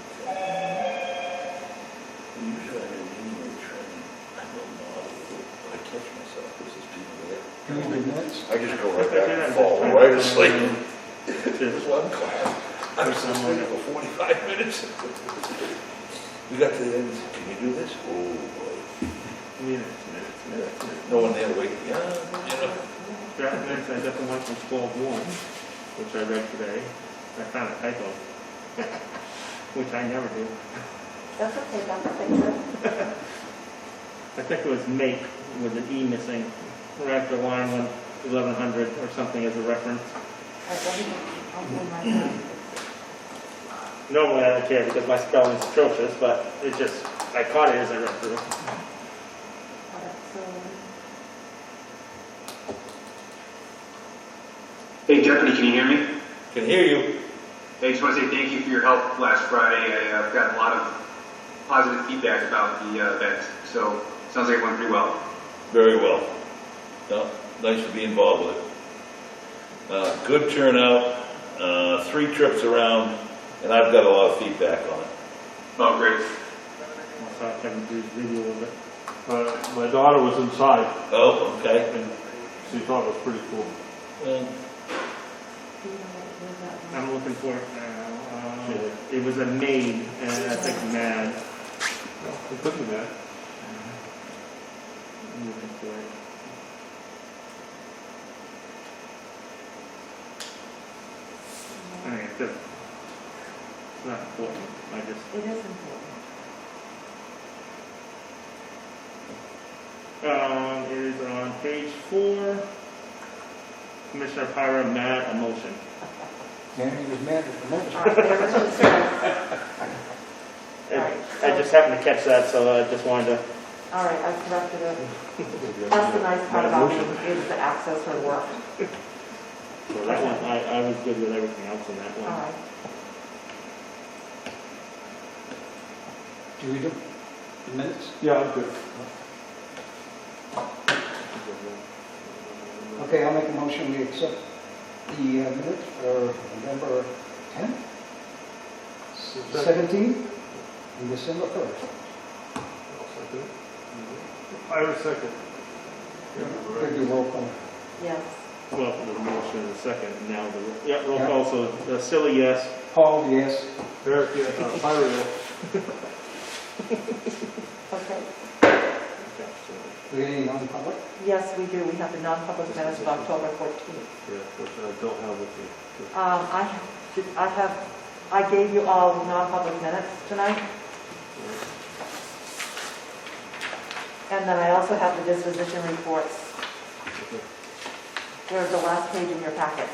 Usually I didn't need any training. I don't know how to do it, but I catch myself because there's people there. Read the minutes. I just go right back and fall right asleep. There's one class, I was asleep for 45 minutes. We got to the end, can you do this? Oh, boy. Minutes. No one there waiting, yeah, you know. Draft minutes, I got the one from 12/1, which I read today. I found a typo, which I never do. That's okay, Dr. Fixer. I think it was make with an E missing, right after line 1100 or something as a reference. I'll hold my hand. Normally I don't care because my spelling's atrocious, but it just, I caught it as I read through. Alright, so, Hey, Deputy, can you hear me? Can hear you. Hey, just want to say thank you for your help last Friday. I've gotten a lot of positive feedback about the event, so it sounds like it went pretty well. Very well. No, nice to be involved with it. Good turnout, 3 trips around, and I've got a lot of feedback on it. Oh, great. I saw Kevin do his video of it. My daughter was inside, Oh, okay. and she thought it was pretty cool. I'm looking for it now. It was a maid, and I think mad. It could be that. I'm looking for it. I mean, it's not important. I just. it is important. It is on page 4. Commissioner Pyra, mad emotion. Danny was mad at the motion. Alright, there it is. I just happened to catch that, so I just wanted to. Alright, I corrected it. That's the nice part about me, is the access for work. So that one, I was good with everything else on that one. Alright. Do you read them? The minutes? Yeah, I'm good. Okay, I'll make a motion, we accept the minutes for November 10th, 17th, and December 1st. Ira second. Could you roll call? Yes. Well, the motion in a second, and now the, yeah, roll call, so silly yes. Paul, yes. Eric, yeah, Ira, yeah. Okay. Do we get any non-public? Yes, we do. We have the non-public minutes of October 14th. Yeah, which I don't have with me. I gave you all non-public minutes tonight. And then I also have the disposition reports. They're the last page in your packet.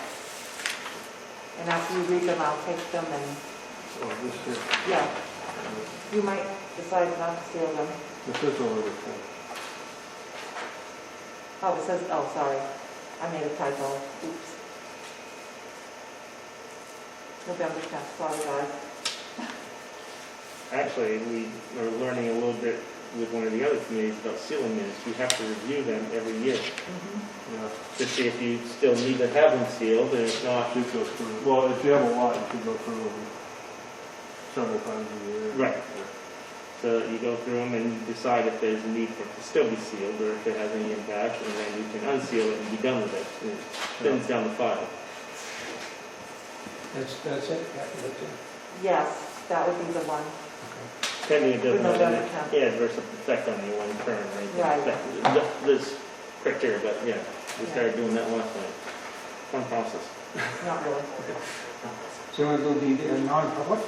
And after you read them, I'll take them and, Oh, this here. yeah, you might decide not to steal them. This is over the phone. Oh, it says, oh, sorry. I made a typo. Oops. November 10th, sorry guys. Actually, we are learning a little bit with one of the other committees about sealing minutes. You have to review them every year Yeah. to see if you still need to have them sealed, and if not, Should go through. Well, if you have a lot, you should go through them several times a year. Right. so you go through them and you decide if there's a need for it to still be sealed or if it has any impact, and then you can unseal it and be done with it. And it thins down the file. That's it? That's it? Yes, that would be the one. Pending it doesn't have November any 10th. adverse effect on your one term or anything Right. like that. There's criteria, but yeah, we started doing that last night. Fun process. Not really. So you want to do the non-public?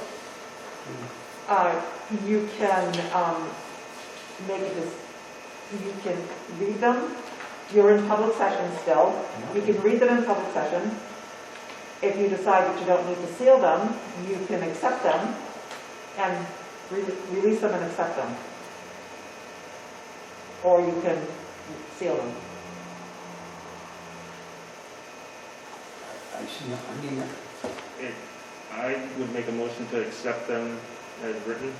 You can make it as, you can read them. You're in public session still. You can read them in public session. If you decide that you don't need to seal them, you can accept them and release them and accept them. Or you can seal them. I would make a motion to accept them as written.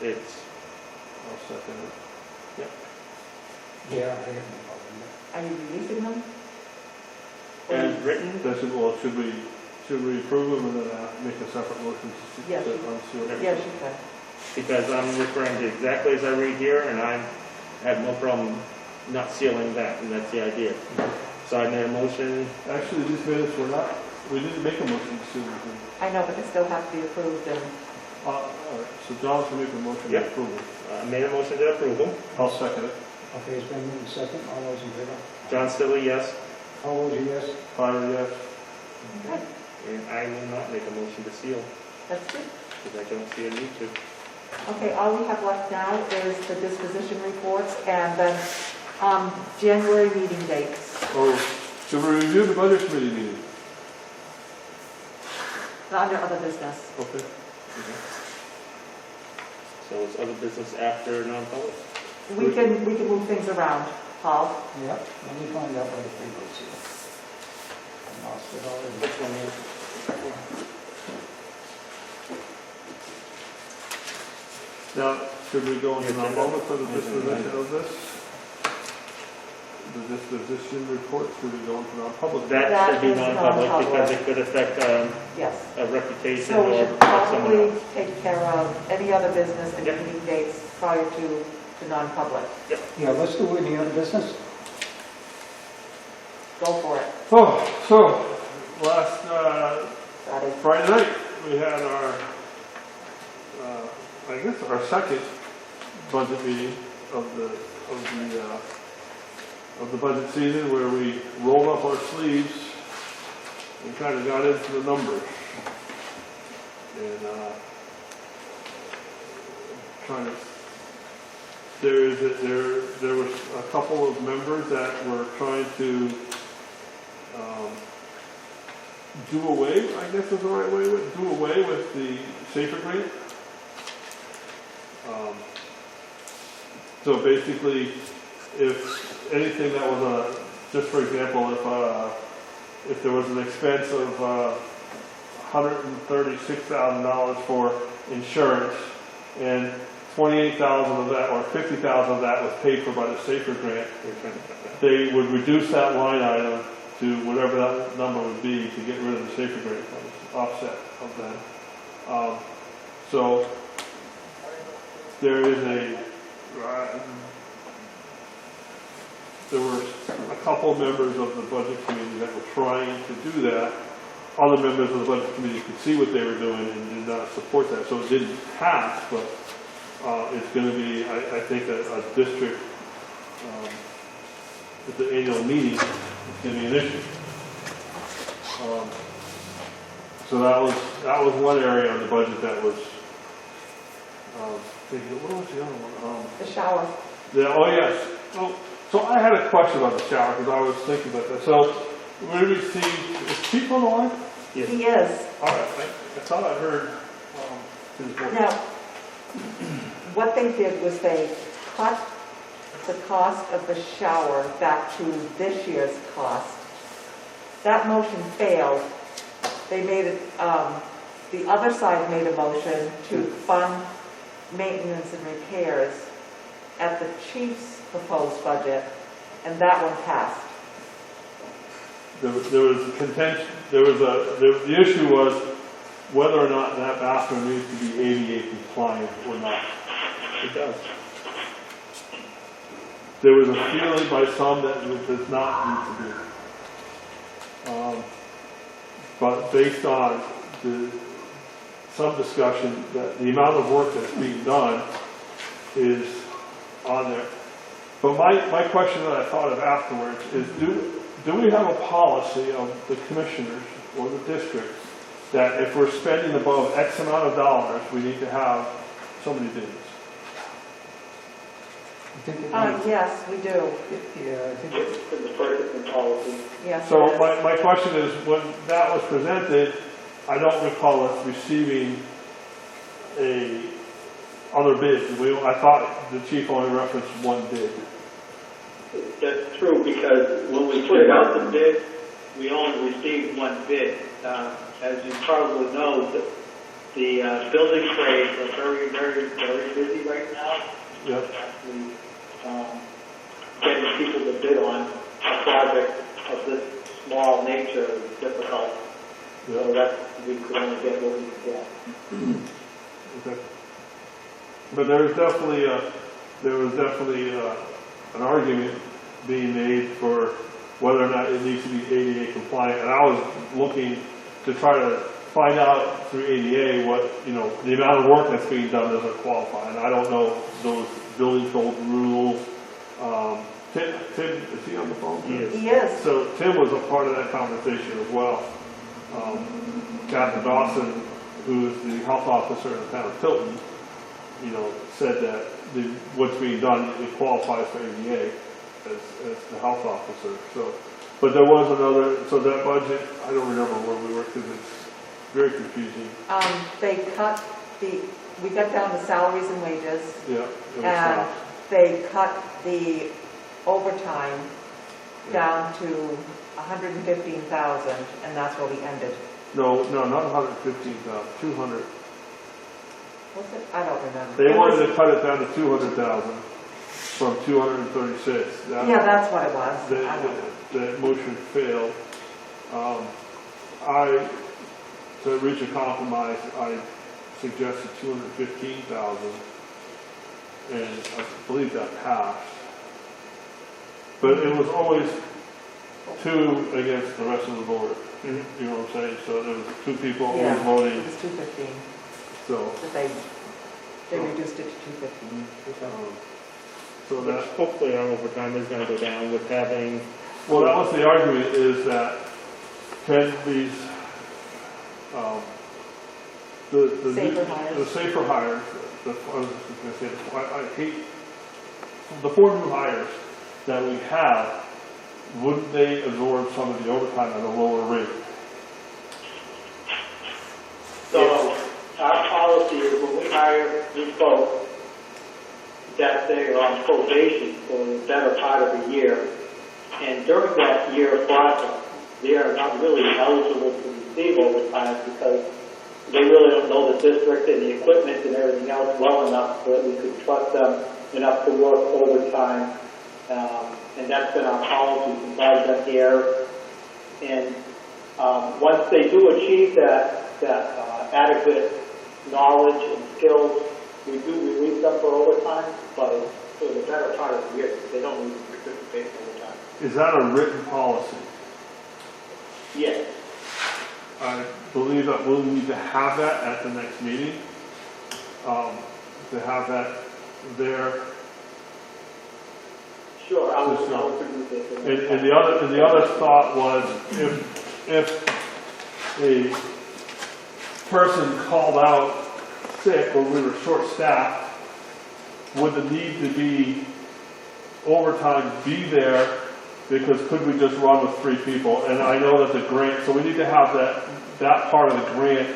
It's, I'll second it. Yeah, I have no problem with Are you releasing them? as written. That should, well, should we approve them and then make a separate motion to Yes. unseal it? Yes, you can. Because I'm referring to exactly as I read here, and I have no problem not sealing that, and that's the idea. So I made a motion. Actually, these minutes were not, we didn't make a motion to seal them. I know, but they still have to be approved and, All right, so John's gonna make a motion to Yep. approve it. I made a motion to approve them. I'll second it. it. Okay, it's been moved and second. All those in favor? John Stiller, yes. All those yes? Fire, yes. okay, And I will not make a motion to seal, that's good. because I don't see a need to. Okay, all we have left now is the disposition reports and then January meeting dates. Oh, should we review the budget committee meeting? under other business. Okay. So it's other business after non-public? We can move things around, Paul. Yep, let me find out what the papers here. I lost it already. Which one is? Now, should we go into non-public for the disposition of this? The disposition report, should we go into non-public? That should be is non-public because non-public. it could affect Yes. a reputation So we or should someone probably else. take care of any other business and Yep. meeting dates prior to non-public. Yeah, let's do any other business. Go for it. Oh, so, last, That is, Friday night, we had our, I guess our second budget meeting of the budget season, where we rolled up our sleeves and kind of got into the numbers. And, kind of, there was a couple of members that were trying to, do away, I guess is the right way, do away with the SAFER grant. So basically, if anything that was just for example, if there was an expense of $136,000 for insurance, and 28,000 of that or 50,000 of that was paid for by the SAFER grant, they would reduce that line item to whatever that number would be to get rid of the SAFER grant offset of that. So there is there were a couple of members of the budget committee that were trying to do that. Other members of the budget committee could see what they were doing and did not support that. So it didn't pass, but it's going to be, I think, a district, at the annual meeting, it's going to be an issue. So that was one area of the budget that was, what was the other one? the shower. Yeah, oh yes. So I had a question about the shower because I was thinking about that. So we received, is Chief on the line? He is. All right, I thought I heard his voice. Now, what they did was they cut the cost of the shower back to this year's cost. That motion failed. They made it, the other side made a motion to fund maintenance and repairs at the chief's proposed budget, and that one passed. There was contention, the issue was whether or not that bathroom needs to be ADA compliant or not. It does. There was a feeling by some that it does not need to be. But based on some discussion, that the amount of work that's being done is on there. But my question that I thought of afterwards is, do we have a policy of the commissioners or the district that if we're spending above X amount of dollars, we need to have so many bins? I think it might- Yes, we do. Yeah, I think It's in the purchasing policy. Yes, So it is. my question is, when that was presented, I don't recall us receiving other bids. I thought the chief only referenced one bid. That's true, because when we put out the bid, we only received one bid. As you probably know, the building trades are very, very, very busy right now. Yep. Actually, getting people to bid on a project of this small nature is difficult. So that we could only get what we could get. Okay. But there was definitely an argument being made for whether or not it needs to be ADA compliant. And I was looking to try to find out through ADA what, the amount of work that's being done doesn't qualify. And I don't know those building code rules. Tim, is he on the phone? He is. So Tim was a part of that conversation as well. Captain Dawson, who is the health officer in the town of Tilton, said that what's being done, it qualifies for ADA as the health officer. So, but there was another, so that budget, I don't remember where we were, because very confusing. They cut we got down to salaries and wages, Yeah. It was and not. they cut the overtime down to 115,000, and that's where we ended. No, not 115,000, 200. Was it? I don't remember. They It wanted was- to cut it down to 200,000 from 236. Yeah, that's what it was. I don't know. The motion failed. To reach a compromise, I suggested 215,000, and I believe that passed. But it was always 2 against the rest of the board. You know what I'm saying? So there was 2 people Yeah, always voting, it was 215, so. but they reduced it to 215. So Which that, hopefully our overtime is gonna go down with having, well, that was the argument, is that can these, the Safer hires. The safer hires, I was just gonna say, I hate, the 4 new hires that we have, wouldn't they absorb some of the overtime at a lower rate? So our policy is when we hire new folks, that they are on probation for the better part of a year. And during that year process, they are not really eligible to receive overtime because they really don't know the district and the equipment and everything else well enough so that we could trust them enough to work overtime. And that's been our policy since I've been here. And once they do achieve that adequate knowledge and skills, we do release them for overtime, but for the better part of the year, they don't need to participate in overtime. Is that a written policy? Yes. I believe that we'll need to have that at the next meeting, to have that there. Sure, I Just, will produce it. And the other thought was, if a person called out sick or we were short-staffed, would the need to be overtime be there? Because could we just run with 3 people? And I know that the grant, so we need to have that part of the grant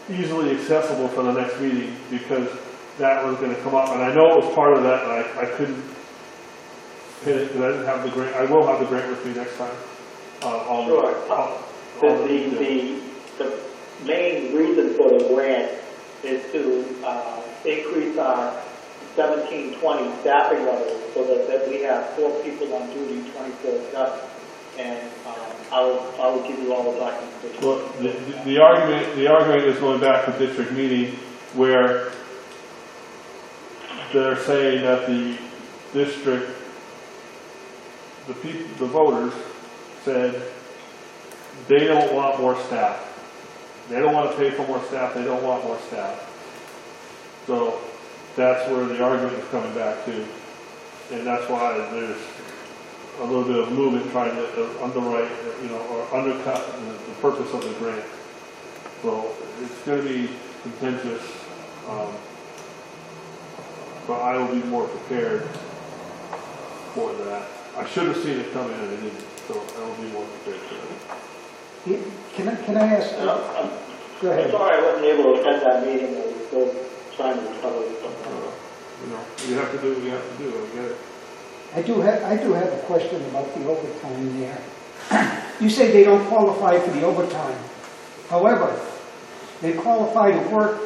easily accessible for the next meeting, because that was going to come up. And I know it was part of that, and I couldn't hit it because I didn't have the grant. I will have the grant with me next time. Sure. The main reason for the grant is to increase our 1720 staffing levels so that we have 4 people on duty 24/7. And I will give you all the documentation. Well, the argument is going back to district meeting where they're saying that the district, the voters said they don't want more staff. They don't want to pay for more staff. They don't want more staff. So that's where the argument is coming back to. And that's why there's a little bit of movement trying to underwrite, or undercut the purpose of the grant. So it's going to be contentious, but I will be more prepared for that. I should have seen it coming and I didn't, so I will be more prepared for that. Can I ask? Go I'm ahead. sorry I wasn't able to attend that meeting. I was still trying to recover from You have to do what you have to do, I get it. I do have a question about the overtime there. You say they don't qualify for the overtime. However, they qualify to work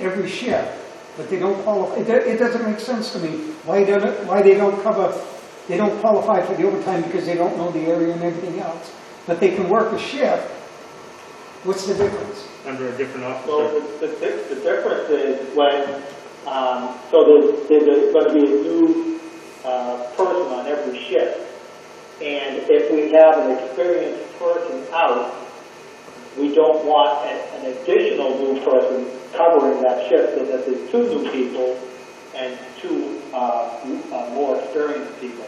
every shift, but they don't qualify. It doesn't make sense to me why they don't qualify for the overtime, because they don't know the area and everything else. But they can work a shift. What's the difference? under a different officer. Well, the difference is when, so there's going to be a new person on every shift. And if we have an experienced person out, we don't want an additional new person covering that shift, so that there's 2 new people and 2 more experienced people.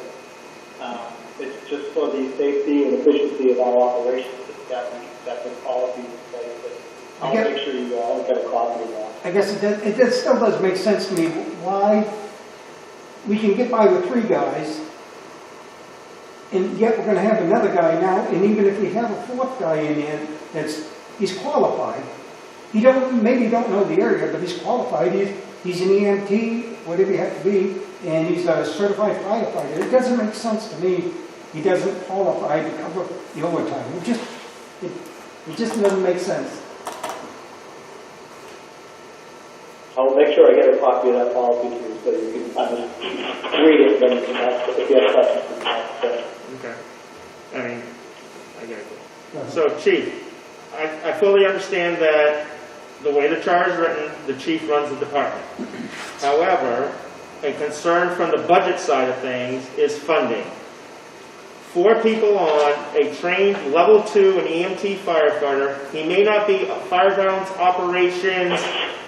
It's just for the safety and efficiency of our operations that the policy is in place. But I'll make sure you all get a copy of that. I guess it still does make sense to me why we can get by with 3 guys, And yet we're gonna have another guy now, and even if we have a fourth guy in there, he's qualified. Maybe don't know the area, but he's qualified. He's an EMT, whatever you have to be, and he's a certified firefighter. It doesn't make sense to me. He doesn't qualify to cover the overtime. It just doesn't make sense. I'll make sure I get a copy of that policy too, so you can read it, then you can ask if you have questions. Okay. I mean, I get it. So, Chief, I fully understand that the way the charge is written, the chief runs the department. However, a concern from the budget side of things is funding. 4 people on a trained level 2 and EMT firefighter. He may not be a fire grounds operations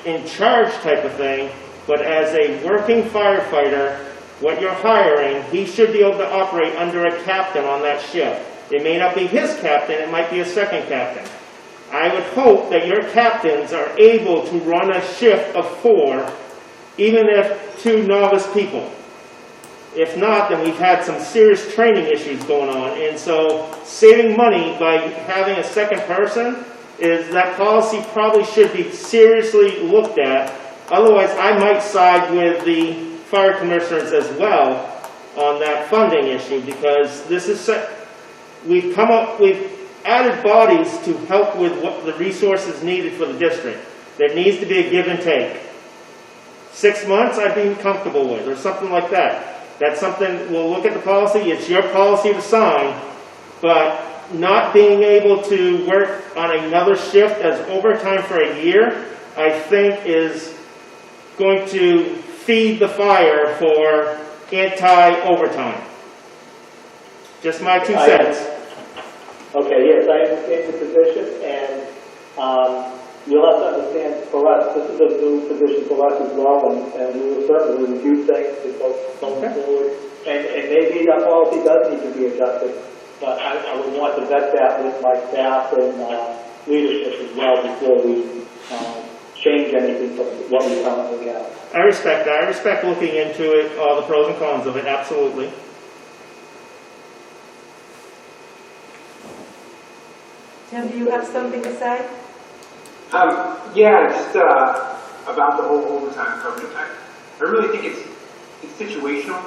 in charge type of thing, but as a working firefighter, what you're hiring, he should be able to operate under a captain on that shift. It may not be his captain, it might be a second captain. I would hope that your captains are able to run a shift of 4, even if 2 novice people. If not, then we've had some serious training issues going on. And so saving money by having a second person is that policy probably should be seriously looked at. Otherwise, I might side with the fire commissioners as well on that funding issue, because this is we've added bodies to help with what the resources needed for the district. There needs to be a give and take. 6 months I'd be comfortable with, or something like that. That's something, we'll look at the policy, it's your policy to sign, but not being able to work on another shift as overtime for a year, I think is going to feed the fire for anti-overtime. Just my 2 cents. Okay, yes, I understand the position, and you'll have to understand, for us, this is a new position for us as well, and we will certainly review things going forward. And maybe that policy does need to be adjusted, but I would want to vet that with my staff and leadership as well before we change anything from what we currently have. I respect that. I respect looking into it, all the pros and cons of it, absolutely. Tim, do you have something to say? Yeah, just about the whole overtime coverage. I really think it's situational.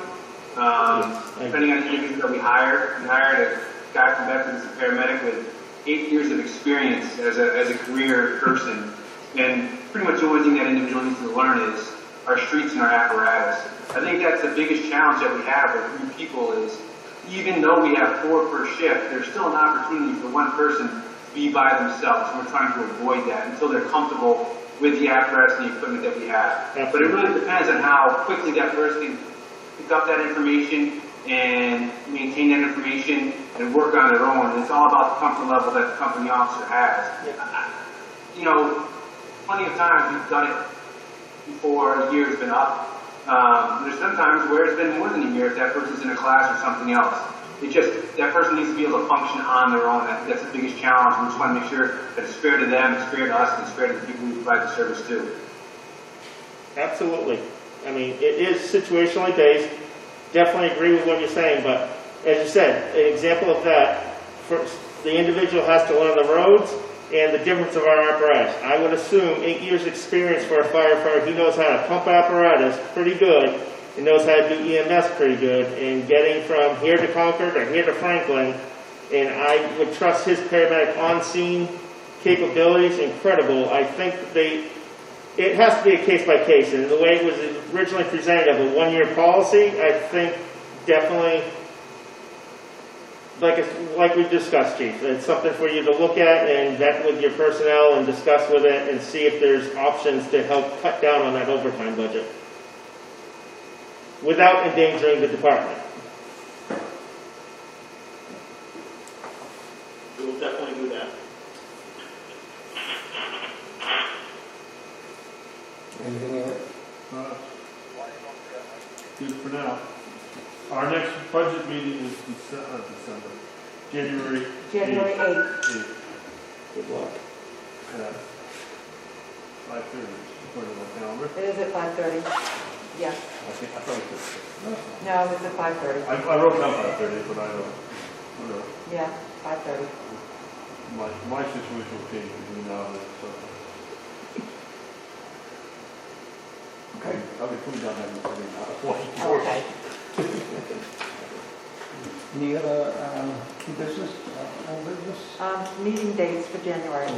Depending on the individual that we hired. We hired a guy from Bethlehem as a paramedic with 8 years of experience as a career person. And pretty much the only thing that individual needs to learn is our streets and our apparatus. I think that's the biggest challenge that we have with new people is, even though we have 4 per shift, there's still an opportunity for one person to be by themselves. And we're trying to avoid that until they're comfortable with the apparatus and the equipment that we have. But it really depends on how quickly that person can pick up that information and maintain that information and work on their own. And it's all about the comfort level that the company officer has. You know, plenty of times we've done it before a year has been up. There's sometimes where it's been more than a year if that person's in a class or something else. It just, that person needs to be able to function on their own. That's the biggest challenge. We just want to make sure that it's fair to them, it's fair to us, and it's fair to the people we provide the service to. Absolutely. I mean, it is situationally based. Definitely agree with what you're saying, but as you said, an example of that, first, the individual has to learn the roads and the difference of our apparatus. I would assume 8 years experience for a firefighter, he knows how to pump apparatus pretty good, and knows how to do EMS pretty good, and getting from here to Concord or here to Franklin, and I would trust his paramedic on-scene capabilities incredible. I think that it has to be a case by case, and the way it was originally presented of a 1-year policy, I think definitely, like we discussed, Chief, it's something for you to look at and vet with your personnel and discuss with it and see if there's options to help cut down on that overtime budget without endangering the department. We will definitely do that. Anything else? Good for now. Our next budget meeting is January 8th. Good luck. 5:30, according to my calendar. It is at 5:30. Yes. I thought it was 6. No, it's at 5:30. I wrote down 5:30, but I don't, whatever. Yeah, 5:30. My situation will change between now and then, so. Okay. I'll be putting down that now. Okay. Any other new business, old business? Meeting dates for January.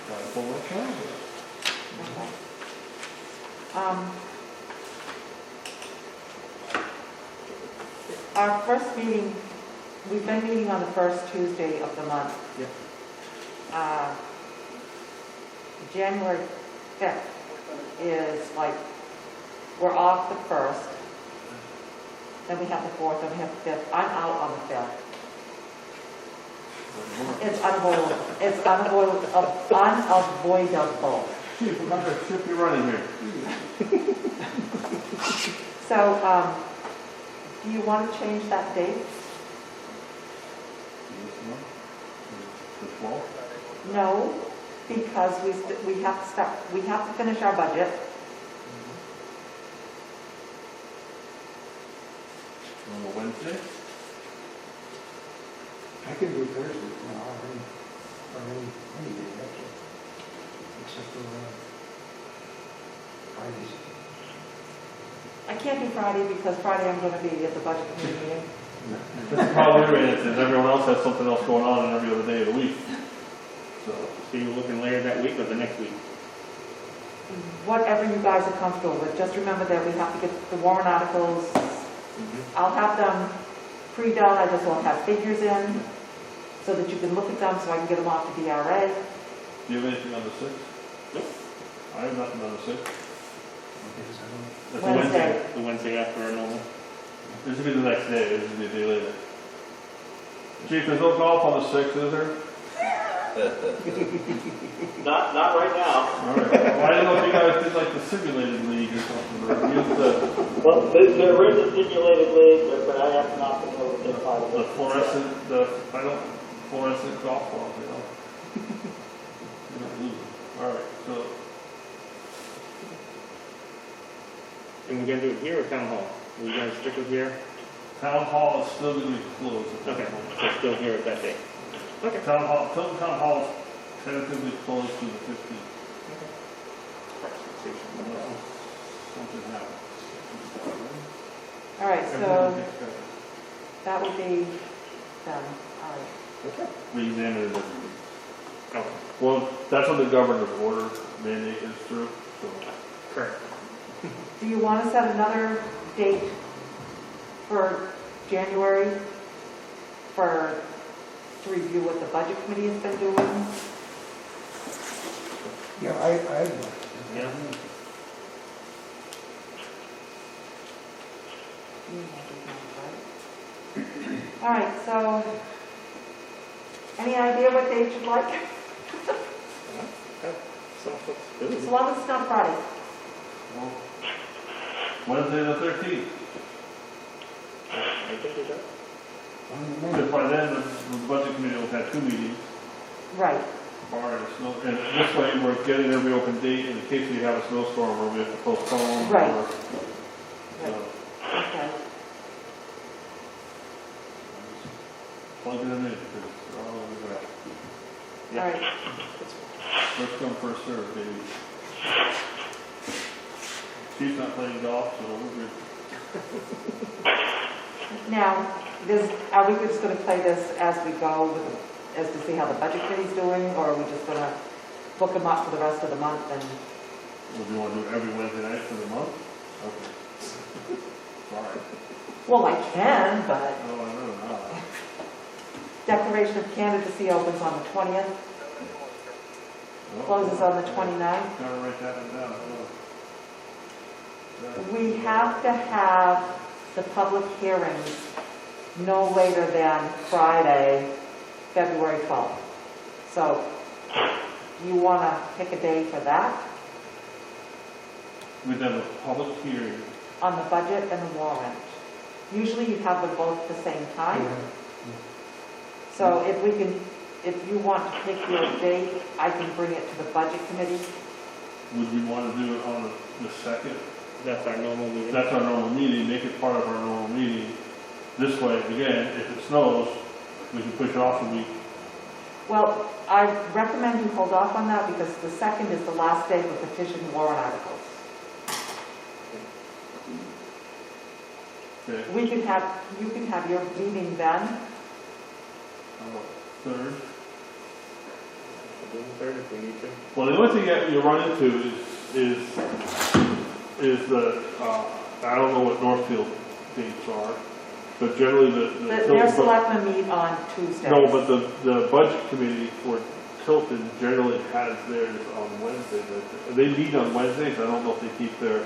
Got a full one? Okay. Our first meeting, we've been meeting on the first Tuesday of the month. Yeah. January 5th is like, we're off the 1st, then we have the 4th, then we have the 5th. I'm out on the 5th. It's unavoidable. It's unavoidable. Chief, remember, should be running here. So, do you want to change that date? The 12th? No, because we have to finish our budget. On a Wednesday? I can do Thursday, any day, actually, except for Fridays. I can't do Friday because Friday I'm going to be at the budget committee meeting. That's the problem we're in, is everyone else has something else going on in every other day of the week. So, So you're looking later that week or the next week? Whatever you guys are comfortable with. Just remember that we have to get the warrant articles. I'll have them pre-done, I just won't have figures in so that you can look at them so I can get them off to DRA. do you have anything on the 6th? Nope. I have nothing on the 6th. That's Wednesday. The Wednesday after our normal? This will be the next day, this will be a day later. Chief, there's no golf on the 6th, is there? Not right now. All right. Well, I didn't know if you guys did like the simulated league or something, or used Well, there is a simulated league, but I have not been able to take part of the it. fluorescent golf balls, you know? You don't lose them. All right, so, And we're gonna do it here or town hall? Are we gonna stick with here? town hall is still going to be closed at that Okay, moment. so still here at that day. Town hall, Tilton Town Hall is tentatively closed to the 15th. Unless something happens. All right, so Everything gets better. that would be done. All right. We examine it every week. Okay. Well, that's what the governor's order mandate is through, so. Correct. Do you want to set another date for January to review what the budget committee has been doing? Yeah, I would. Yeah. All right, so any idea what date you'd like? As long as it's not Friday. Well, Wednesday the 13th. I think we got. Because by then, the budget committee will have 2 meetings, Right. barring a snow, and this way we're getting every open date in case we have a snowstorm or we have to postpone. Right. Or, Right. Okay. plug it in, because they're all over there. All right. First come, first served, baby. Chief's not playing golf, so we're good. Now, are we just going to play this as we go, as to see how the budget committee's doing, or are we just going to book them up for the rest of the month and? Well, do you want to do it every Wednesday night for the month? Okay. Sorry. Well, I can, but Oh, I know now. declaration of candidacy opens on the 20th, closes on the 29th. Gotta write that one down. We have to have the public hearings no later than Friday, February 12th. So, you want to pick a day for that We'd have a public hearing. on the budget and the warrant. Usually you have them both at the same time. So if you want to pick your date, I can bring it to the budget committee would we want to do it on the second? That's our normal meeting. That's our normal meeting, make it part of our normal meeting. This way, again, if it snows, we can push it off a week. Well, I recommend you hold off on that because the second is the last day for petition warrant articles. Okay, You can have your meeting then. third. We'll do the third if we need to. Well, the only thing that you run into is the, I don't know what Northfield dates are, but generally Their Tilton- selectmen meet on Tuesdays. No, but the budget committee for Tilton generally has theirs on Wednesdays. They meet on Wednesdays, I don't know if they keep their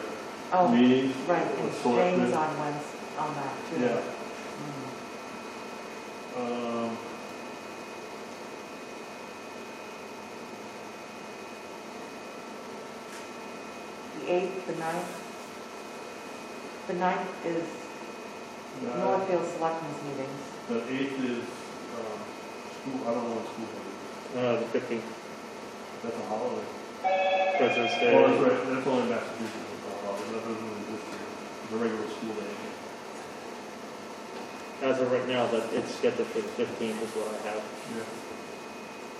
Oh, meetings. right, and with Jane selectmen. is on Wednesday, on that too. Yeah. Mm. The 8th, the 9th. The 9th is Northfield Selectmen's meetings. The 8th is, school, I don't know what school that The 15th, is. That's a holiday. President's Oh, Day. that's right, that's only Massachusetts, it's a holiday, that doesn't exist here. It's a regular school day. As of right now, that it's scheduled for the 15th is what I have. Yeah.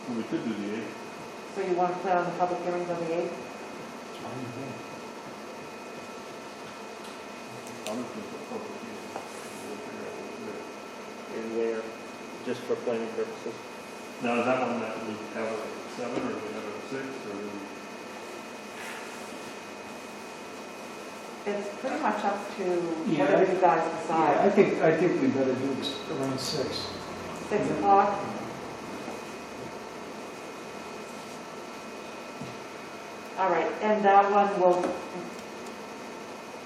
Well, we could do the 8th. So you want to plan on the public hearings on the 8th? It's fine with me. I'm just gonna put public meeting. We'll figure out what to do. And where, just for planning purposes. Now, is that one that we have it at 7 or do we have it at 6 or do we? It's pretty much up to Yeah, whatever you guys Yeah, I decide. think we better do this around 6. 6 o'clock? All right, and that one will,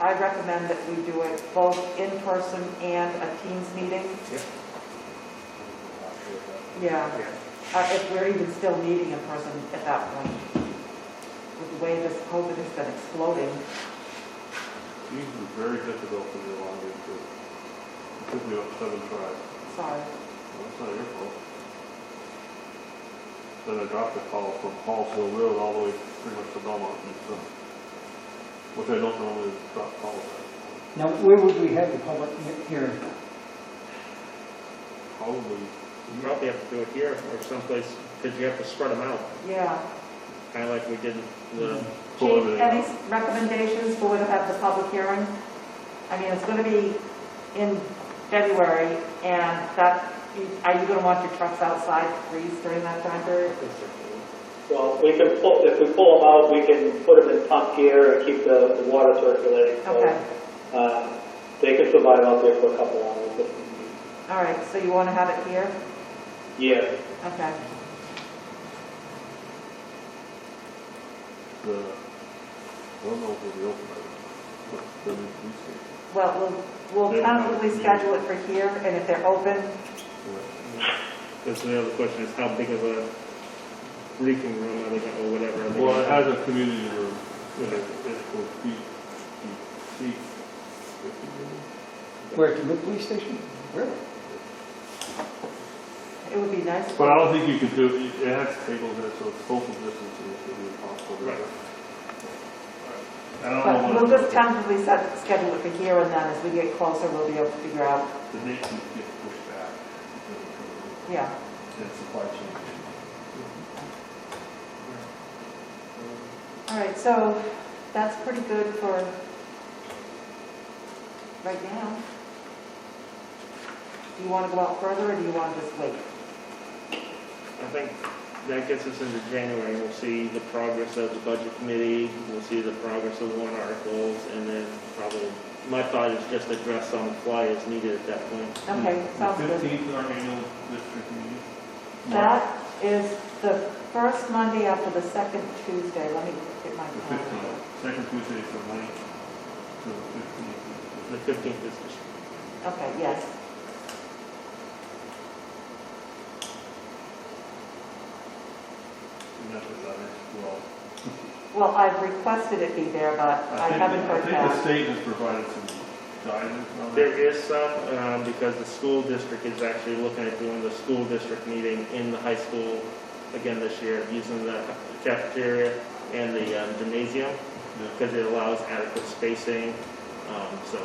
I recommend that we do it both in person and a Teams meeting. Yeah, if we're even still meeting in person at that point. With the way this COVID has been exploding. These are very difficult to do along with too. It took me about 7 tries. Sorry. Well, that's not your fault. Then I dropped the call from Hallsville Road all the way pretty much to Belmont, and so, which I don't normally drop calls at. Now, where would we have the public hearing? Probably, You probably have to do it here or someplace, because you have to spread them out, Yeah. kind of like we did the, pull Chief, everything any out. recommendations for where to have the public hearing? I mean, it's going to be in February, and that, are you going to want your trucks outside to freeze during that time period? Well, we can pull, if we pull them out, we can put them in pump gear and keep the water circulating. So, Okay, they can survive out there for a couple hours. all right, so you want to have it here? Yeah. Okay. I don't know if it'll be open by then, but the new police station. Well, we'll tentatively schedule it for here, and if they're open, because the other question is how big of a briefing room are they going, or whatever. are they Well, gonna it have? has a community room, it will seat 50 maybe? Where, at the new police station? Really? it would be nice. But I don't think you could do, it has tables in it, so it's social distancing, so it'd be impossible. to do Right. that. I don't But know we'll what, just tentatively schedule it for here, and then as we get closer, we'll be able to figure out, the date can get pushed back. yeah. And supply chain. All right, so that's pretty good for right now. Do you want to go out further, or do you want to just wait? I think that gets us into January, we'll see the progress of the budget committee, we'll see the progress of warrant articles, and then probably, my thought is just address on the fly as needed at that point. Okay, sounds The good. 15th, our annual district meeting. That is the first Monday after the second Tuesday. Let me get my The calendar. 15th, second Tuesday is the 9th to the 15th. The 15th is just, Okay, yes. And that's a letter, well. Well, I've requested it be there, but I haven't heard I think the back. state has provided some guidance on there that. is some, because the school district is actually looking at doing the school district meeting in the high school again this year, using the cafeteria. and the gymnasium, because it allows adequate spacing. So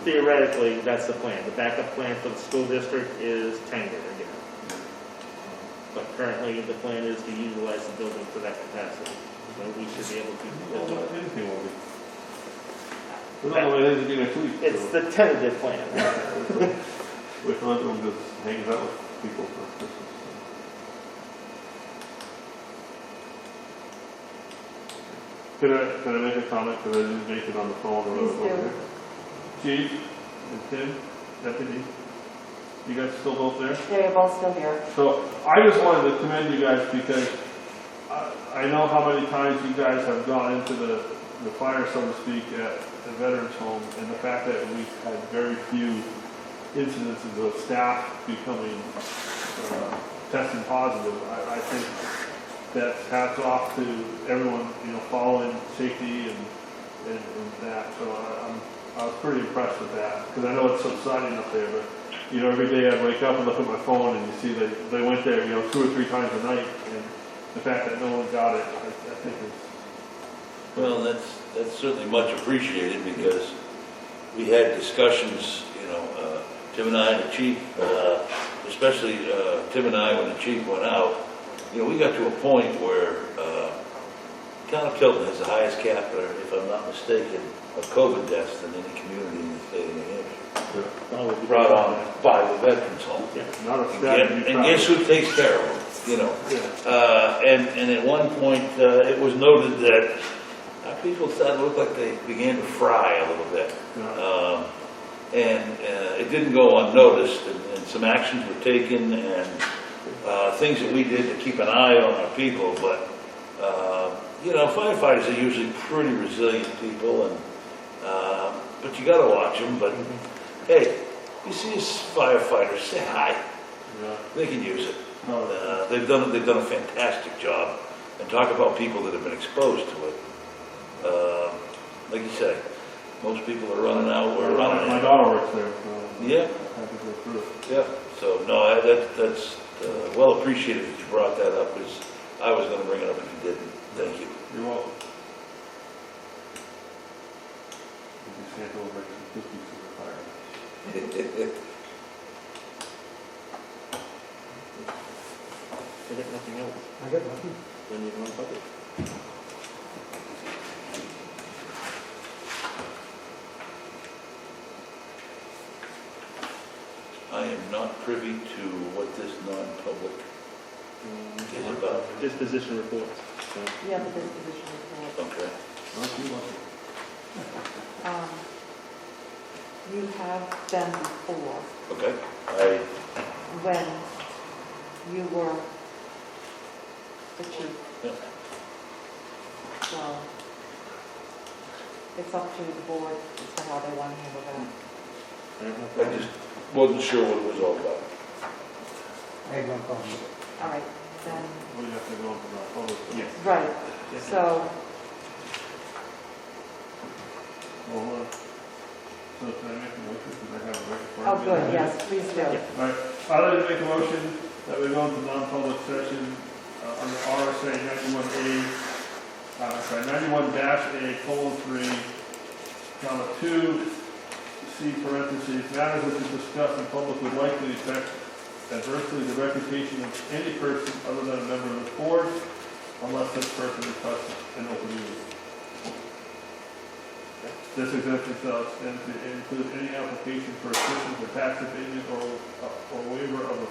theoretically, that's the plan. The backup plan for the school district is Tanger again. But currently, the plan is to utilize the building for that capacity. So we should be able to build it. Anything will be. We don't know anything to get next week. It's the tentative plan. With another one just hangs out with people for Christmas. Can I make a comment? Because I didn't make it on the phone or Please do. Chief and Tim, Deputy, you guys still both there? They're both still here. So I just wanted to commend you guys because I know how many times you guys have gone into the fire, so to speak, at the veterans home, and the fact that we've had very few incidences of staff becoming testing positive. I think that hats off to everyone, following safety and that. So I was pretty impressed with that because I know it's subsiding up there, but every day I wake up and look at my phone and you see that they went there, 2 or 3 times a night, and the fact that no one got it, I think is. Well, that's certainly much appreciated because we had discussions, Tim and I and the chief, especially Tim and I when the chief went out, we got to a point where town of Tilton has the highest capita, if I'm not mistaken, of COVID deaths than any community in the state of New Hampshire. Brought on by the veterans home. Not a stat to be And proud guess of. who takes care of them, And at one point, it was noted that our people started to look like they began to fry a little bit. Yeah. And it didn't go unnoticed, and some actions were taken, and things that we did to keep an eye on our people. But, firefighters are usually pretty resilient people, and but you got to watch them. But, hey, you see a firefighter, say hi. Yeah. They can use it. No. They've done a fantastic job. And talk about people that have been exposed to it. Like you say, most people are running out. We're running My out. daughter works there, so Yeah. I have to go through it. Yeah. So no, that's well appreciated that you brought that up. Because I was going to bring it up if you didn't. Thank you. You're welcome. You just hand over some cookies to the fire. I got nothing else. I got nothing. Then you want public. I am not privy to what this non-public is about. Disposition reports. Yeah, the disposition report. Okay. Not too much. You have been before Okay. when you were the chief. Yeah. So it's up to the board as to how they want to handle that. I just wasn't sure what it was all about. I have no problem with it. All right, then, We have to go into the public. Yes. right, so, Well, so can I make a motion? Because I have it right in front oh, of me. good, yes, please do. All right, I'd like to make a motion that we go into non-public session under RSA 91A, 91-A:3, comma 2, C parentheses, matters which is discussed in public would likely affect adversely the reputation of any person other than a member of the board, unless such person requests an open meeting. This exemption shall extend to include any application for assistance or tax abatement or waiver of a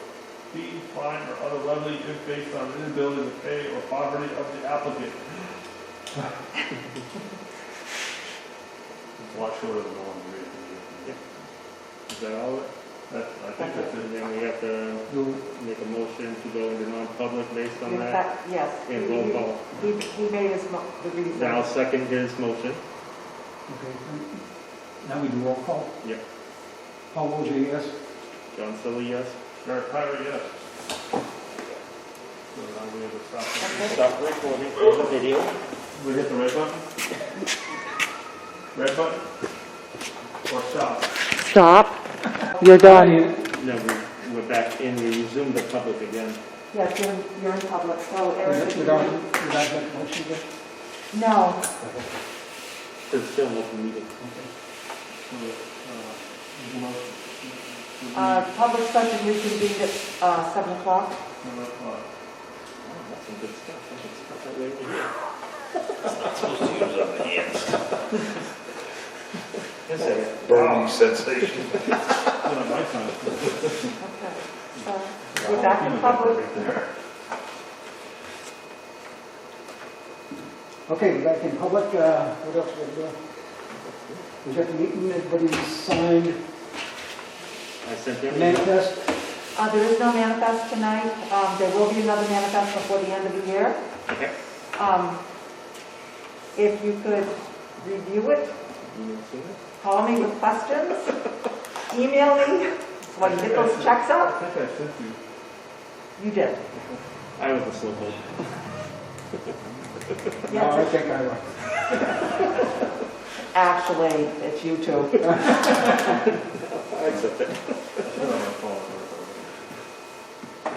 fee, fine, or other levy if based on inability to pay or poverty of the applicant. It's a lot shorter than the one we read. Is that all of it? I think that's And it. then we have to make a motion to go into non-public based on In that. fact, yes. And roll call. He made his, the reason. Then I'll second his motion. Okay. Now we do roll call. Yep. Paul Wojcik, yes? John Sully, yes. Eric Tyler, yes. So now we have to stop. Okay. Stop recording for the video. We hit the red button? Red button? Or stop? Stop. You're done. No, we're back in, we resumed the public again. Yes, you're in public, so Eric. We don't make a motion yet? No, It's still an open meeting. public session reconvened at 7 o'clock. That's some good stuff. I should start that way over here. Not supposed to use on the hands. Yes, sir. Burning sensation. Okay, so we're back in public. Okay, we're back in public. What else we do? We got the meeting, everybody signed I sent the them. manifest. There is no manifest tonight. There will be another manifest before the end of the year. Okay. If you could review it, call me with questions, email me, so I can get those checks I up. think I sent you. You did. I was a slow vote. No, I Yes, think I like. actually, it's you two. I accept it.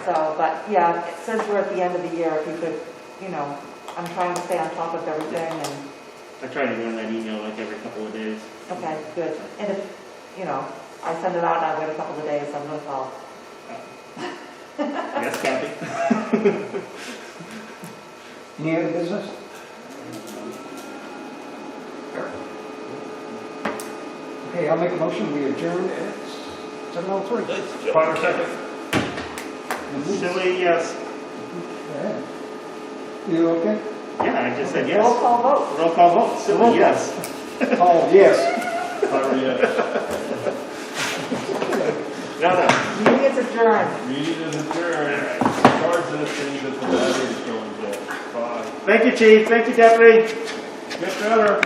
So, but yeah, since we're at the end of the year, if you could, I'm trying to stay on top of everything and, I try to run that email like every couple of days. okay, good. And if, I send it out and I wait a couple of days, I'm gonna call. Yes, copy. Any other business? Okay, I'll make a motion, we adjourn at 7:03. Fire second. Silly, yes. Go ahead. You okay? Yeah, I just said Roll yes. call vote. Roll call vote. Silly, yes. Oh, yes. Fire yes. No. Meeting is adjourned. Meeting is adjourned. Charge this thing that the battery's going dead. Bye. Thank you, Chief. Thank you, Deputy. Get better.